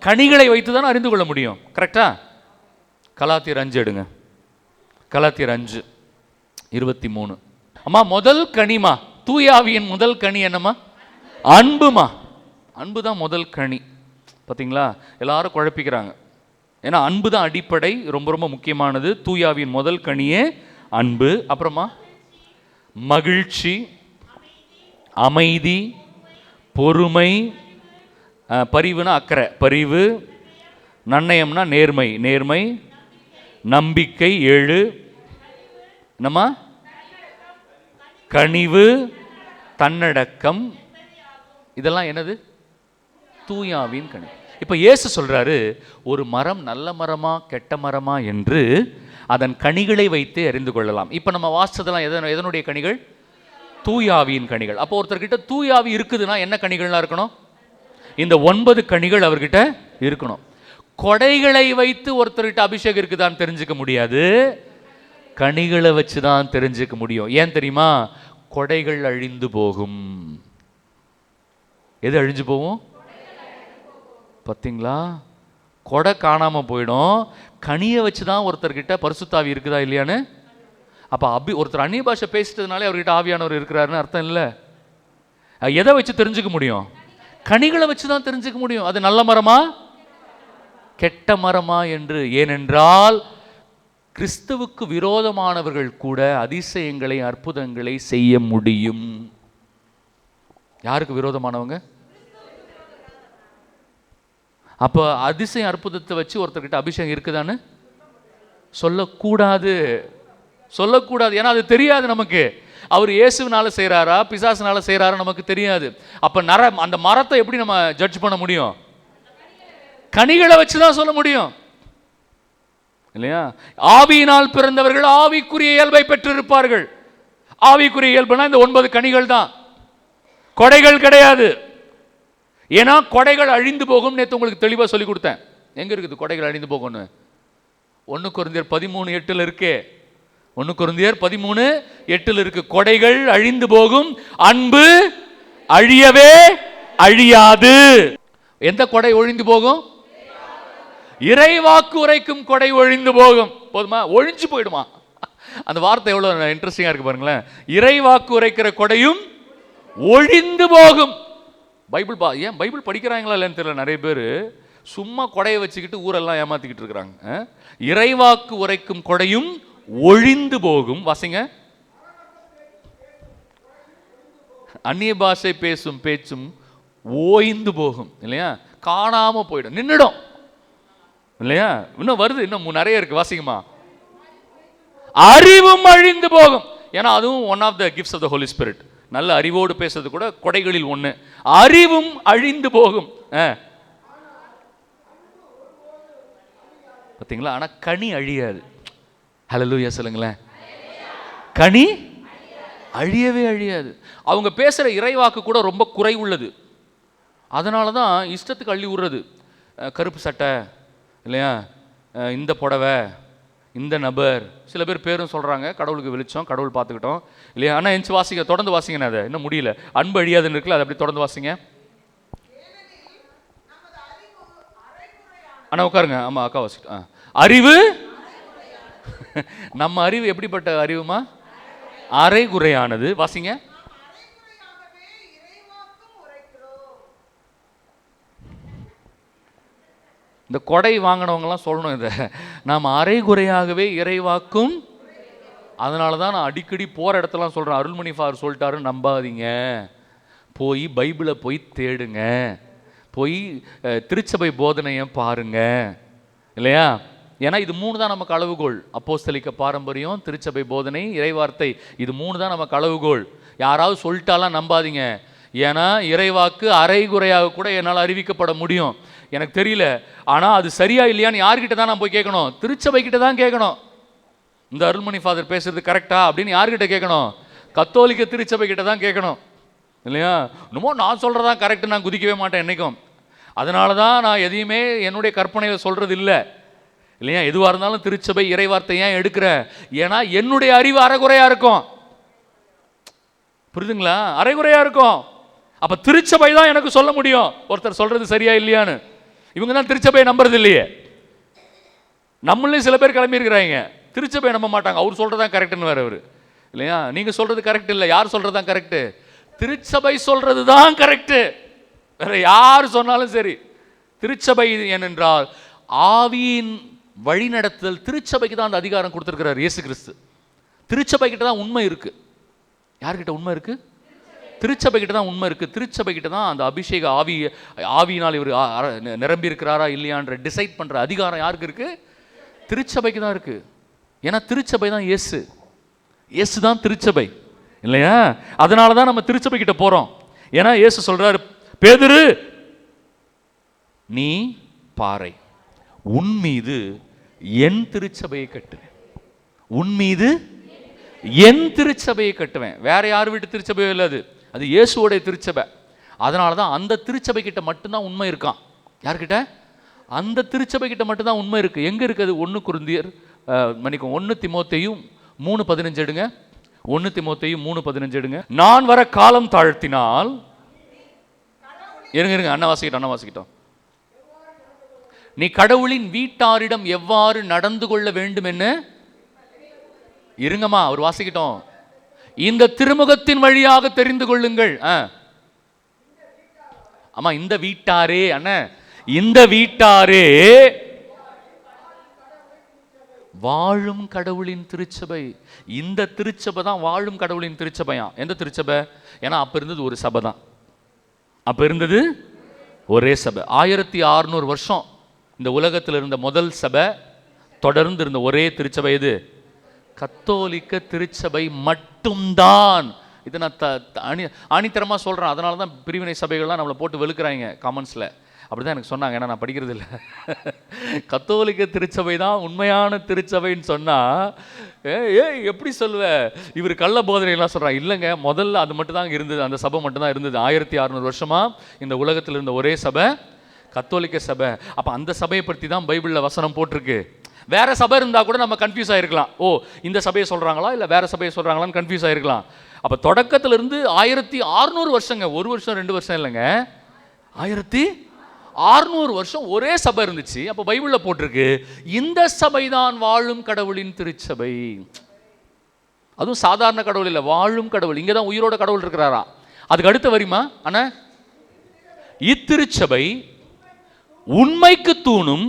கனிகளை வைத்து தான் அறிந்து கொள்ள முடியும். கரெக்டா? கலாத்தியர் 5 எடுங்க. கலாத்தியர் 5:23. அம்மா முதல் கனிமா, தூயாவியின் முதல் கனி என்னம்மா? அன்புமா. அன்பு தான் முதல் கனி. பார்த்தீங்களா? எல்லாரும் குழப்பிக்கிறாங்க. ஏன்னா அன்பு தான் அடிப்படை, ரொம்ப ரொம்ப முக்கியமானது. தூயாவியின் முதல் கனியே அன்பு. அப்புறமா மகிழ்ச்சி, அமைதி, பொறுமை, பரிவுனா அக்கறை, பரிவு, நன்னயம்னா நேர்மை, நேர்மை, நம்பிக்கை, 7 என்னம்மா? கனிவு, தன்னடக்கம். இதெல்லாம் என்னது? தூயாவின் கனி. இப்போ இயேசு சொல்றாரு, ஒரு மரம் நல்ல மரமா கெட்ட மரமா என்று அதன் கனிகளை வைத்து அறிந்து கொள்ளலாம். இப்போ நம்ம வாசிச்சதெல்லாம் எதனுடைய கனிகள்? தூயாவியின் கனிகள். அப்போ ஒருத்தர்கிட்ட தூயாவி இருக்குதுன்னா என்ன கனிகள்லாம் இருக்கணும்? இந்த 9 கனிகள் அவர்கிட்ட இருக்கணும். கொடைகளை வைத்து ஒருத்தர்கிட்ட அபிஷேகம் இருக்குதான்னு தெரிஞ்சுக்க முடியாது, கனிகளை வச்சு தான் தெரிஞ்சுக்க முடியும். ஏன் தெரியுமா? கொடைகள் அழிந்து போகும். எது அழிஞ்சு போகும்? பார்த்தீங்களா? கொடை காணாம போயிடும். கனியை வச்சு தான் ஒருத்தர்கிட்ட பரிசுத்தாவி இருக்குதா இல்லையான்னு. அப்போ ஒருத்தர் அந்நிய பாஷை பேசிட்டதுனாலே அவர்கிட்ட ஆவியானவர் இருக்கிறாருன்னு அர்த்தம் இல்லை. எதை வச்சு தெரிஞ்சுக்க முடியும்? கனிகளை வச்சு தான் தெரிஞ்சுக்க முடியும். அது நல்ல மரமா கெட்ட மரமா என்று. ஏனென்றால் கிறிஸ்துவுக்கு விரோதமானவர்கள் கூட அதிசயங்களை அற்புதங்களை செய்ய முடியும். யாருக்கு விரோதமானவங்க? அப்போ அதிசயம் அற்புதத்தை வச்சு ஒருத்தர்கிட்ட அபிஷேகம் இருக்குதான்னு சொல்லக்கூடாது, சொல்லக்கூடாது. ஏன்னா அது தெரியாது நமக்கு. அவர் இயேசுனால செய்கிறாரா பிசாசுனால செய்கிறாரா நமக்கு தெரியாது. அப்போ அந்த மரத்தை எப்படி நம்ம ஜட்ஜ் பண்ண முடியும்? கனிகளை வச்சு தான் சொல்ல முடியும் இல்லையா? ஆவியினால் பிறந்தவர்கள் ஆவிக்குரிய இயல்பை பெற்றிருப்பார்கள். ஆவிக்குரிய இயல்புனா இந்த 9 கனிகள் தான், கொடைகள் கிடையாது. ஏன்னா கொடைகள் அழிந்து போகும். நேற்று உங்களுக்கு தெளிவாக சொல்லி கொடுத்தேன். எங்க இருக்குது கொடைகள் அழிந்து போகும்னு? 1 கொரிந்தியர் 13:8 இருக்கே. 1 கொரிந்தியர் 13:8 இருக்கு. கொடைகள் அழிந்து போகும், அன்பு அழியவே அழியாது. எந்த கொடை ஒழிந்து போகும்? இறைவாக்கு உரைக்கும் கொடை ஒழிந்து போகும். போதுமா? ஒழிஞ்சு போயிடுமா? அந்த வார்த்தை எவ்வளவு இன்ட்ரெஸ்டிங்கா இருக்கு பாருங்களேன். இறைவாக்கு உரைக்கிற கொடையும் ஒழிந்து போகும். பைபிள் ஏன் பைபிள் படிக்கிறாங்களா இல்லைன்னு தெரியல. நிறைய பேர் சும்மா கொடையை வச்சுக்கிட்டு ஊரெல்லாம் ஏமாத்திக்கிட்டு இருக்கிறாங்க. இறைவாக்கு உரைக்கும் கொடையும் ஒழிந்து போகும். வாசிங்க. அந்நிய பாஷை பேசும் பேச்சும் ஓய்ந்து போகும் இல்லையா? காணாம போயிடும், நின்றுடும் இல்லையா? இன்னும் வருது, இன்னும் நிறைய இருக்கு. வாசிங்கம்மா. அறிவும் அழிந்து போகும். ஏன்னா அதுவும் one of the gifts of the holy spirit. நல்ல அறிவோடு பேசுறது கூட கொடைகளில் ஒன்று. அறிவும் அழிந்து போகும். பார்த்தீங்களா? ஆனால் கனி அழியாது. ஹல்லேலூயா சொல்லுங்களேன். கனி அழியவே அழியாது. அவங்க பேசுகிற இறைவாக்கு கூட ரொம்ப குறை உள்ளது. அதனால தான் இஷ்டத்துக்கு அள்ளி விடுறது. கருப்பு சட்டை இல்லையா, இந்த புடவை, இந்த நபர், சில பேர் பேரும் சொல்கிறாங்க. கடவுளுக்கு வெளிச்சம், கடவுள் பார்த்துக்கிட்டோம் இல்லையா? ஆனால் எஞ்சி வாசிங்க, தொடர்ந்து வாசிங்கண்ணா. அதை இன்னும் முடியல. அன்பு அழியாதுன்னு இருக்குல்ல, அதை அப்படி தொடர்ந்து வாசிங்க. அண்ணா உட்காருங்க. ஆமாம் அக்கா வாசிக்கிட்டோம். அறிவு, நம்ம அறிவு எப்படிப்பட்ட அறிவுமா? அரைகுறையானது. வாசிங்க. இந்த கொடை வாங்கினவங்கலாம் சொல்லணும் இதை. நாம் அரைகுறையாகவே இறைவாக்கும். அதனால தான் நான் அடிக்கடி போகிற இடத்துலாம் சொல்கிறேன். அருள்மணி ஃபாதர் சொல்லிட்டாரு நம்பாதீங்க, போய் பைபிளை போய் தேடுங்க, போய் திருச்சபை போதனையை பாருங்க இல்லையா? ஏன்னா இது 3 தான் நமக்கு அளவுகோல். அப்போஸ்தலிக்க பாரம்பரியம், திருச்சபை போதனை, இறைவார்த்தை, இது 3 தான் நமக்கு அளவுகோல். யாராவது சொல்லிட்டாலாம் நம்பாதீங்க. ஏன்னா இறைவாக்கு அரைகுறையாக கூட என்னால் அறிவிக்கப்பட முடியும். எனக்கு தெரியல, ஆனால் அது சரியா இல்லையான்னு யார்கிட்ட தான் நான் போய் கேட்கணும்? திருச்சபை கிட்ட தான் கேட்கணும். இந்த அருள்மணி ஃபாதர் பேசுறது கரெக்டா அப்படின்னு யார்கிட்ட கேட்கணும்? கத்தோலிக்க திருச்சபை கிட்ட தான் கேட்கணும் இல்லையா? இன்னமும் நான் சொல்கிறதான் கரெக்டு, நான் குதிக்கவே மாட்டேன் என்றைக்கும். அதனால தான் நான் எதையுமே என்னுடைய கற்பனையில் சொல்கிறது இல்லை இல்லையா? எதுவாக இருந்தாலும் திருச்சபை இறைவார்த்தை ஏன் எடுக்கிறேன்? ஏன்னா என்னுடைய அறிவு அரைகுறையாக இருக்கும். புரியுதுங்களா? அரைகுறையா இருக்கும். அப்ப திருச்சபை தான் எனக்கு சொல்ல முடியும் ஒருத்தர் சொல்றது சரியா இல்லையான்னு. இவங்க தான் திருச்சபையை நம்புறது இல்லையே. நம்மளையும் சில பேர் கிளம்பி இருக்கிறாங்க, திருச்சபையை நம்ப மாட்டாங்க. அவர் சொல்றதான் கரெக்ட்னு வேற அவரு இல்லையா? நீங்க சொல்றது கரெக்ட் இல்லை, யார் சொல்றதுதான் கரெக்ட்? திருச்சபை சொல்றது தான் கரெக்ட், வேற யார் சொன்னாலும் சரி. திருச்சபை ஏனென்றால் ஆவியின் வழிநடத்துதல் திருச்சபைக்கு தான் அந்த அதிகாரம் கொடுத்திருக்கிறார் இயேசு கிறிஸ்து. திருச்சபை கிட்ட தான் உண்மை இருக்கு. யார்கிட்ட உண்மை இருக்கு? திருச்சபை கிட்ட தான் உண்மை இருக்கு. திருச்சபை கிட்ட தான் அந்த அபிஷேக ஆவியினால் இவர் நிரம்பி இருக்கிறாரா இல்லையான்ற டிசைட் பண்ற அதிகாரம் யாருக்கு இருக்கு? திருச்சபைக்கு தான் இருக்கு. ஏன்னா திருச்சபை தான் இயேசு, இயேசு தான் திருச்சபை இல்லையா? அதனால தான் நம்ம திருச்சபை கிட்ட போறோம். ஏன்னா இயேசு சொல்றாரு, பேதுரு நீ பாறை, உன் மீது என் திருச்சபையை கட்டுவேன், உன் மீது என் திருச்சபையை கட்டுவேன். வேற யார் வீட்டு திருச்சபையோ இல்லை, அது இயேசுவோடைய திருச்சபை. அதனால தான் அந்த திருச்சபை கிட்ட மட்டும்தான் உண்மை இருக்கான். யார்கிட்ட? அந்த திருச்சபை கிட்ட மட்டும்தான் உண்மை இருக்கு. எங்க இருக்குது? 1 கொரிந்தியர் 1 தீமோத்தேயும் 3:15 எடுங்க. 1 தீமோத்தேயும் 3:15 எடுங்க. நான் வர காலம் தாழ்த்தினால், இருங்க அண்ணா வாசிக்கிட்டோம். நீ கடவுளின் வீட்டாரிடம் எவ்வாறு நடந்து கொள்ள வேண்டும் என்ன? இருங்கம்மா, அவர் வாசிக்கிட்டோம். இந்த திருமுகத்தின் வழியாக தெரிந்து கொள்ளுங்கள். ஆமா, இந்த வீட்டாரே அண்ணா, இந்த வீட்டாரே வாழும் கடவுளின் திருச்சபை. இந்த திருச்சபை தான் வாழும் கடவுளின் திருச்சபையா. எந்த திருச்சபை? ஏன்னா அப்ப இருந்தது ஒரு சபை தான், அப்ப இருந்தது ஒரே சபை. 1600 வருஷம் இந்த உலகத்தில் இருந்த முதல் சபை, தொடர்ந்து இருந்த ஒரே திருச்சபை எது? கத்தோலிக்க திருச்சபை மட்டும்தான். இதை நான் ஆணித்தரமாக சொல்கிறேன். அதனால தான் பிரிவினை சபைகள்லாம் நம்மளை போட்டு வெளுக்கிறாங்க காமன்ஸில். அப்படி தான் எனக்கு சொன்னாங்க, ஏன்னா நான் படிக்கிறது இல்லை. கத்தோலிக்க திருச்சபை தான் உண்மையான திருச்சபைன்னு சொன்னால் எப்படி சொல்லுவேன்? இவர் கள்ள போதனைலாம் சொல்கிறாங்க. இல்லைங்க, முதல்ல அது மட்டும் தான் இருந்தது, அந்த சபை மட்டும் தான் இருந்தது. 1600 வருஷமாக இந்த உலகத்தில் இருந்த ஒரே சபை கத்தோலிக்க சபை. அப்போ அந்த சபையை பற்றி தான் பைபிளில் வசனம் போட்டிருக்கு. வேற சபை இருந்தால் கூட நம்ம கன்ஃபியூஸ் ஆகிருக்கலாம். ஓ, இந்த சபையை சொல்கிறாங்களா இல்லை வேற சபையை சொல்கிறாங்களான்னு கன்ஃபியூஸ் ஆகிருக்கலாம். அப்போ தொடக்கத்திலிருந்து 1600 வருஷங்க, 1 வருஷம் 2 வருஷம் இல்லைங்க, 1600 வருஷம் ஒரே சபை இருந்துச்சு. அப்போ பைபிளில் போட்டிருக்கு, இந்த சபை தான் வாழும் கடவுளின் திருச்சபை. அதுவும் சாதாரண கடவுள் இல்லை, வாழும் கடவுள். இங்கே தான் உயிரோட கடவுள் இருக்கிறாரா. அதுக்கு அடுத்த வரிமா அண்ணா, இத்திருச்சபை உண்மைக்கு தூணும்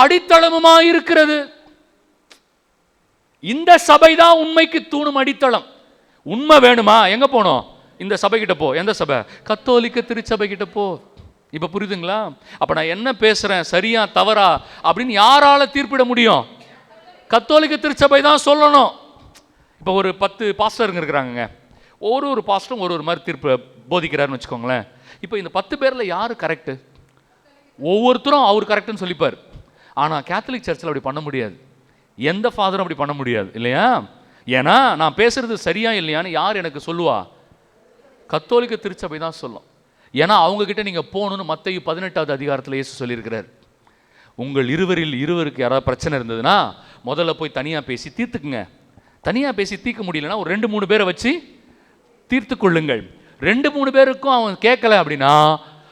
அடித்தளமுமாயிருக்கிறது. இந்த சபை தான் உண்மைக்கு தூணும் அடித்தளம். உண்மை வேணுமா? எங்க போனோம்? இந்த சபை கிட்ட போ. எந்த சபை? கத்தோலிக்க திருச்சபை கிட்ட போ. இப்ப புரியுதுங்களா? அப்ப நான் என்ன பேசுறேன், சரியா தவறா அப்படின்னு யாரால தீர்ப்பிட முடியும்? கத்தோலிக்க திருச்சபை தான் சொல்லணும். இப்போ ஒரு 10 பாஸ்டருங்க இருக்கிறாங்க, ஒரு பாஸ்டரும் ஒரு மாதிரி தீர்ப்பு போதிக்கிறாருன்னு வச்சுக்கோங்களேன். இப்போ இந்த 10 பேர்ல யாரு கரெக்ட்? ஒவ்வொருத்தரும் அவர் கரெக்ட்னு சொல்லிப்பார். ஆனால் கேத்தலிக் சர்ச்சில் அப்படி பண்ண முடியாது, எந்த ஃபாதரும் அப்படி பண்ண முடியாது இல்லையா? ஏன்னா நான் பேசுறது சரியா இல்லையான்னு யார் எனக்கு சொல்லுவா? கத்தோலிக்க திருச்சபை தான் சொல்லும். ஏன்னா அவங்க கிட்ட நீங்க போகணும்னு மத்தேயு 18வது அதிகாரத்தில் இயேசு சொல்லியிருக்கிறார். உங்கள் இருவரில் இருவருக்கு யாராவது பிரச்சனை இருந்ததுன்னா முதல்ல போய் தனியாக பேசி தீர்த்துக்குங்க. தனியாக பேசி தீர்க்க முடியலன்னா ஒரு 2-3 பேரை வச்சு தீர்த்து கொள்ளுங்கள். 2-3 பேருக்கும் அவன் கேட்கல அப்படின்னா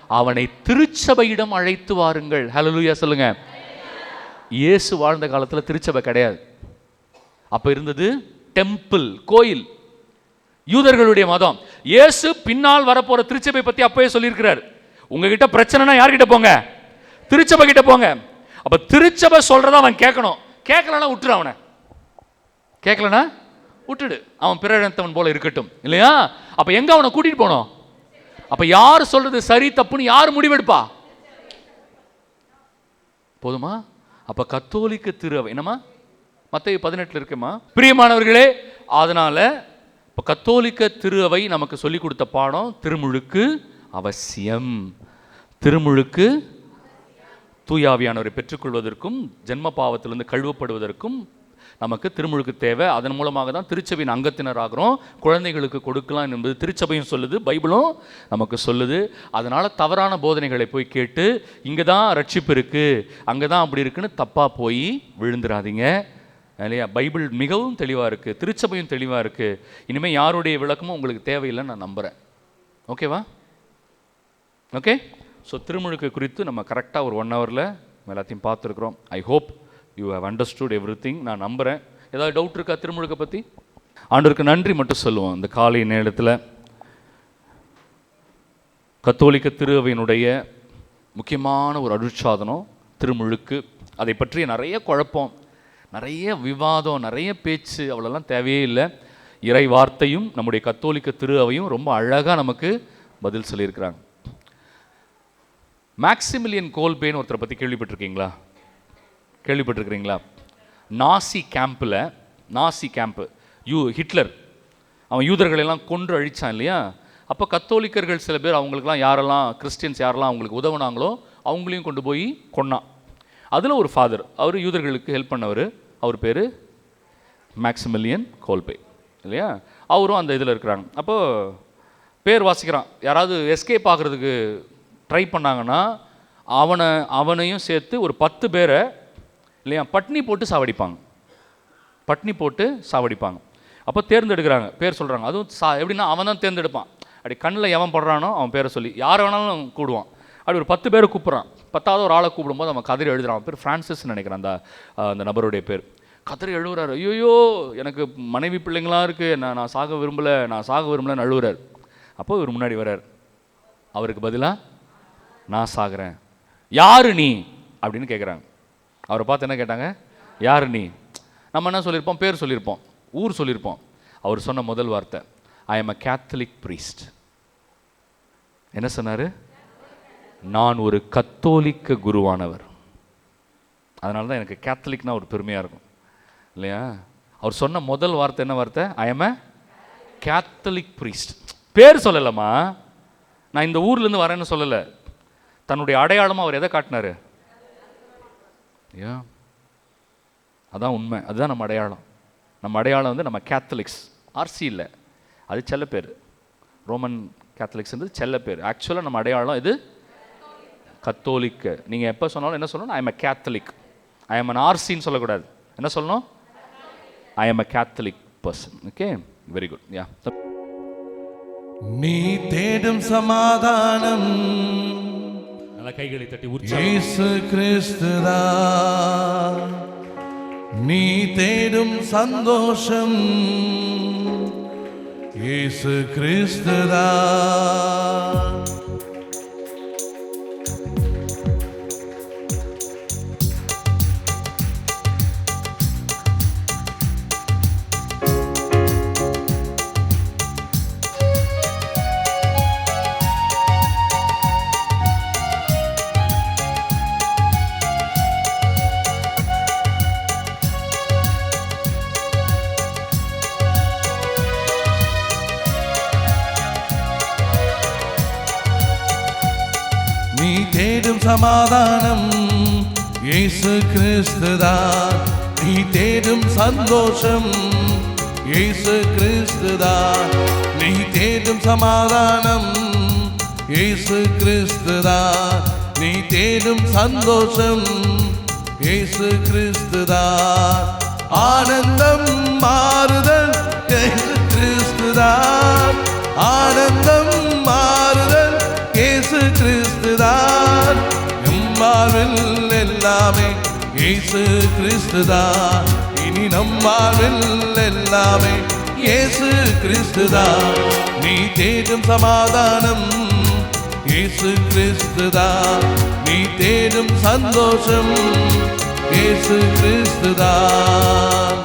அவனை திருச்சபையிடம் அழைத்து வாருங்கள். ஹல்லேலூயா சொல்லுங்க. இயேசு வாழ்ந்த காலத்தில் திருச்சபை கிடையாது. அப்ப இருந்தது டெம்பிள், கோயில், யூதர்களுடைய மதம். இயேசு பின்னால் வரப்போற திருச்சபை பத்தி அப்பவே சொல்லியிருக்கிறார். உங்ககிட்ட பிரச்சனைனா யார்கிட்ட போங்க? திருச்சபை கிட்ட போங்க. அப்ப திருச்சபை சொல்றத அவன் கேட்கணும். கேட்கலன்னா விட்டுரு, அவனை கேட்கலன்னா விட்டுடு, அவன் பிறத்தவன் போல இருக்கட்டும் இல்லையா? அப்ப எங்க அவனை கூட்டிட்டு போனோம்? அப்ப யார் சொல்றது சரி தப்புன்னு யார் முடிவெடுப்பா? போதுமா? அப்ப கத்தோலிக்க திருவை என்னமா மத்தேயு 18 இருக்குமா பிரியமானவர்களே? அதனால இப்ப கத்தோலிக்க திருவை நமக்கு சொல்லி கொடுத்த பாடம் திருமுழுக்கு அவசியம். திருமுழுக்கு தூயாவியானவரை பெற்றுக்கொள்வதற்கும் ஜென்ம பாவத்திலிருந்து கழுவப்படுவதற்கும் நமக்கு திருமுழுக்கு தேவை. அதன் மூலமாக தான் திருச்சபையின் அங்கத்தினர் ஆகிறோம். குழந்தைகளுக்கு கொடுக்கலாம் என்பது திருச்சபையும் சொல்லுது, பைபிளும் நமக்கு சொல்லுது. அதனால தவறான போதனைகளை போய் கேட்டு இங்கே தான் ரட்சிப்பு இருக்கு, அங்கே தான் அப்படி இருக்குன்னு தப்பாக போய் விழுந்துடாதீங்க. இல்லையா? பைபிள் மிகவும் தெளிவாக இருக்குது, திருச்சபையும் தெளிவாக இருக்குது. இனிமேல் யாருடைய விளக்கமும் உங்களுக்கு தேவையில்லைன்னு நான் நம்புகிறேன். ஓகேவா? ஓகே. ஸோ திருமுழுக்கு குறித்து நம்ம கரெக்டாக ஒரு 1 ஹவரில் எல்லாத்தையும் பார்த்துருக்குறோம். I hope you have understood everything. நான் நம்புகிறேன். ஏதாவது டவுட் இருக்கா திருமுழுக்கை பற்றி? ஆண்டவருக்கு நன்றி மட்டும் சொல்லுவோம். இந்த காலை நேரத்தில் கத்தோலிக்க திரு அவையினுடைய முக்கியமான ஒரு அருட்சாதனம் திருமுழுக்கு. அதை பற்றிய நிறைய குழப்பம், நிறைய விவாதம், நிறைய பேச்சு அவ்வளோலாம் தேவையே இல்லை. இறை வார்த்தையும் நம்முடைய கத்தோலிக்க திரு அவையும் ரொம்ப அழகாக நமக்கு பதில் சொல்லியிருக்கிறாங்க. மேக்சிமிலியன் கோல்பேன்னு ஒருத்தரை பற்றி கேள்விப்பட்டிருக்கிறீங்களா? நாசி கேம்ப்பு ஹிட்லர் அவன் யூதர்களெல்லாம் கொன்று அழித்தான் இல்லையா? அப்போ கத்தோலிக்கர்கள் சில பேர் அவங்களுக்குலாம் யாரெல்லாம் கிறிஸ்டியன்ஸ் யாரெல்லாம் அவங்களுக்கு உதவுனாங்களோ அவங்களையும் கொண்டு போய் கொன்னான். அதில் ஒரு ஃபாதர், அவர் யூதர்களுக்கு ஹெல்ப் பண்ணவர். அவர் பேர் மேக்சிமிலியன் கோல்பே இல்லையா? அவரும் அந்த இதில் இருக்கிறாங்க. அப்போது பேர் வாசிக்கிறான். யாராவது எஸ்கேப் ஆகிறதுக்கு ட்ரை பண்ணாங்கன்னா அவனையும் சேர்த்து ஒரு 10 பேரை இல்லையா பட்னி போட்டு சாவடிப்பாங்க. அப்போ தேர்ந்தெடுக்கிறாங்க, பேர் சொல்கிறாங்க. அதுவும் எப்படின்னா அவன் தான் தேர்ந்தெடுப்பான். அப்படி கண்ணில் எவன் படுறானோ அவன் பேரை சொல்லி யாரை வேணாலும் கூடுவான். அப்படி ஒரு 10 பேரை கூப்பிட்றான். 10வது ஒரு ஆளை கூப்பிடும்போது அவன் கதறி எழுதுறான். அவன் பேர் ஃப்ரான்சிஸ்ன்னு நினைக்கிறேன் அந்த நபருடைய பேர். கதறி எழுதுறாரு. ஐயோ எனக்கு மனைவி பிள்ளைங்களாம் இருக்குது, நான் சாக விரும்பலைன்னு அழுகுறாரு. அப்போ இவர் முன்னாடி வர்றார். அவருக்கு பதிலாக நான் சாகிறேன், யாரு நீ அப்படின்னு கேட்குறாங்க. அவரை பார்த்து என்ன கேட்டாங்க? யாரு நீ? நம்ம என்ன சொல்லியிருப்போம்? பேர் சொல்லியிருப்போம், ஊர் சொல்லியிருப்போம். அவர் சொன்ன முதல் வார்த்தை, ஐ எம் அ கேத்தலிக் ப்ரீஸ்ட். என்ன சொன்னார்? நான் ஒரு கத்தோலிக்க குருவானவர். அதனால தான் எனக்கு கேத்தலிக்னா ஒரு பெருமையாக இருக்கும் இல்லையா? அவர் சொன்ன முதல் வார்த்தை என்ன வார்த்தை? ஐ எம் அ கேத்தலிக் ப்ரீஸ்ட். பேர் சொல்லலம்மா, நான் இந்த ஊர்லேருந்து வரேன்னு சொல்லலை. தன்னுடைய அடையாளமாக அவர் எதை காட்டினார்? ஏன்? அதான் உண்மை, அதுதான் நம்ம அடையாளம். நம்ம அடையாளம் வந்து நம்ம கேத்தலிக்ஸ். ஆர்சி இல்லை, அது செல்ல பேர். ரோமன் கேத்தலிக்ஸ் செல்ல பேர். ஆக்சுவலாக நம்ம அடையாளம் இது கத்தோலிக்க. நீங்கள் எப்போ சொன்னாலும் என்ன சொல்லணும்? I am a Catholic. I am an ஆர்சின்னு சொல்லக்கூடாது. என்ன சொல்லணும்? I am a Catholic person. Okay, very good. Yeah. நீ தேடும் சமாதானம் நல்ல கைகளை தட்டி இயேசு கிறிஸ்துதான். நீ தேடும் சந்தோஷம் இயேசு கிறிஸ்துதான். நீ தேடும் சமாதானம் இயேசு கிறிஸ்துதான். நீ தேடும் சந்தோஷம் இயேசு கிறிஸ்துதான். நீ தேடும் சமாதானம் இயேசு கிறிஸ்துதான். நீ தேடும் சந்தோஷம் இயேசு கிறிஸ்துதான். ஆனந்தம் மாறுதல் இயேசு கிறிஸ்துதான். ஆனந்தம் மாறுதல் இயேசு கிறிஸ்துதான். நம்மாவில் எல்லாமே இயேசு கிறிஸ்துதான். இனி நம்மாவில் எல்லாமே இயேசு கிறிஸ்துதான். நீ தேடும் சமாதானம் இயேசு கிறிஸ்துதான். நீ தேடும் சந்தோஷம் இயேசு கிறிஸ்துதான்.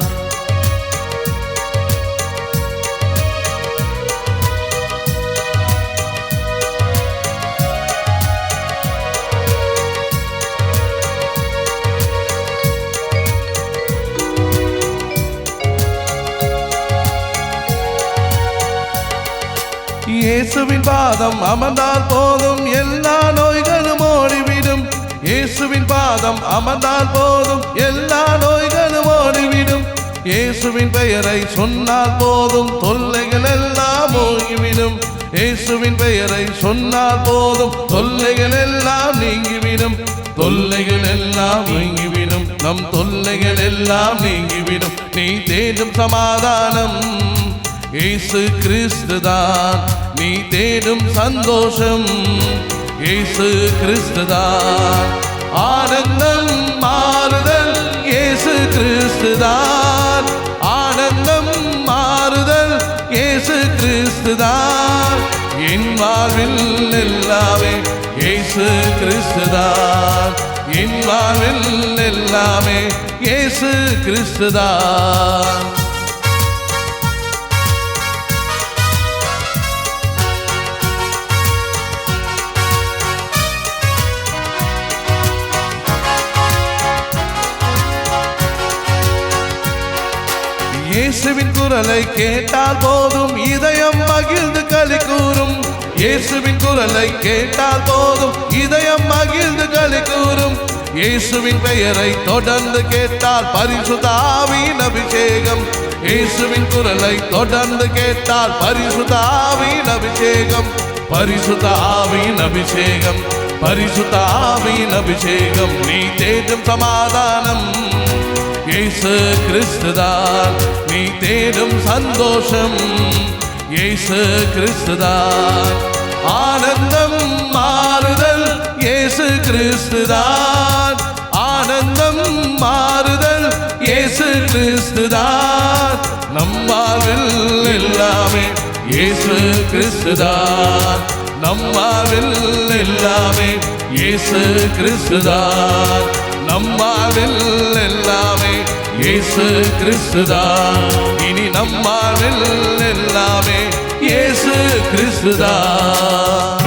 இயேசுவின் பாதம் அமர்ந்தால் போதும் எல்லா நோய்களும் ஓடிவிடும். இயேசுவின் பாதம் அமர்ந்தால் போதும் எல்லா நோய்களும் ஓடிவிடும். இயேசுவின் பெயரை சொன்னால் போதும் தொல்லைகள் எல்லாம் ஓடிவிடும். இயேசுவின் பெயரை சொன்னால் போதும் தொல்லைகள் எல்லாம் நீங்கிவிடும். தொல்லைகள் எல்லாம் நீங்கிவிடும், நம் தொல்லைகள் எல்லாம் நீங்கிவிடும். நீ தேடும் சமாதானம் இயேசு கிறிஸ்துதான், நீ தேடும் சந்தோஷம் இயேசு கிறிஸ்துதான். ஆனந்தம் மாறுதல் இயேசு கிறிஸ்துதான், ஆனந்தம் மாறுதல் இயேசு கிறிஸ்துதான். என் வாழ்வில் எல்லாமே இயேசு கிறிஸ்துதான், என் வாழ்வில் எல்லாமே இயேசு கிறிஸ்துதான். இயேசுவின் குரலை கேட்டால் போதும் இதயம் மகிழ்ந்து களி கூறும், இயேசுவின் குரலை கேட்டால் போதும் இதயம் மகிழ்ந்து களி கூறும். இயேசுவின் பெயரை தொடர்ந்து கேட்டால் பரிசுத்த ஆவியின் அபிஷேகம், இயேசுவின் குரலை தொடர்ந்து கேட்டால் பரிசுத்த ஆவியின் அபிஷேகம், பரிசுத்த ஆவியின் அபிஷேகம், பரிசுத்த ஆவியின் அபிஷேகம். நீ தேடும் சமாதானம் இயேசு கிறிஸ்துதான், நீ தேடும் சந்தோஷம் இயேசு கிறிஸ்துதான். ஆனந்தம் மாறுதல் இயேசு கிறிஸ்துதான், ஆனந்தம் மாறுதல் இயேசு கிறிஸ்துதான். நம் வாழ்வில் எல்லாமே இயேசு கிறிஸ்துதான், நம் வாழ்வில் எல்லாமே இயேசு கிறிஸ்துதான், நம் வாழ்வில் எல்லாமே இயேசு கிறிஸ்துதான். இனி நம் வாழ்வில் எல்லாமே இயேசு கிறிஸ்துதான்.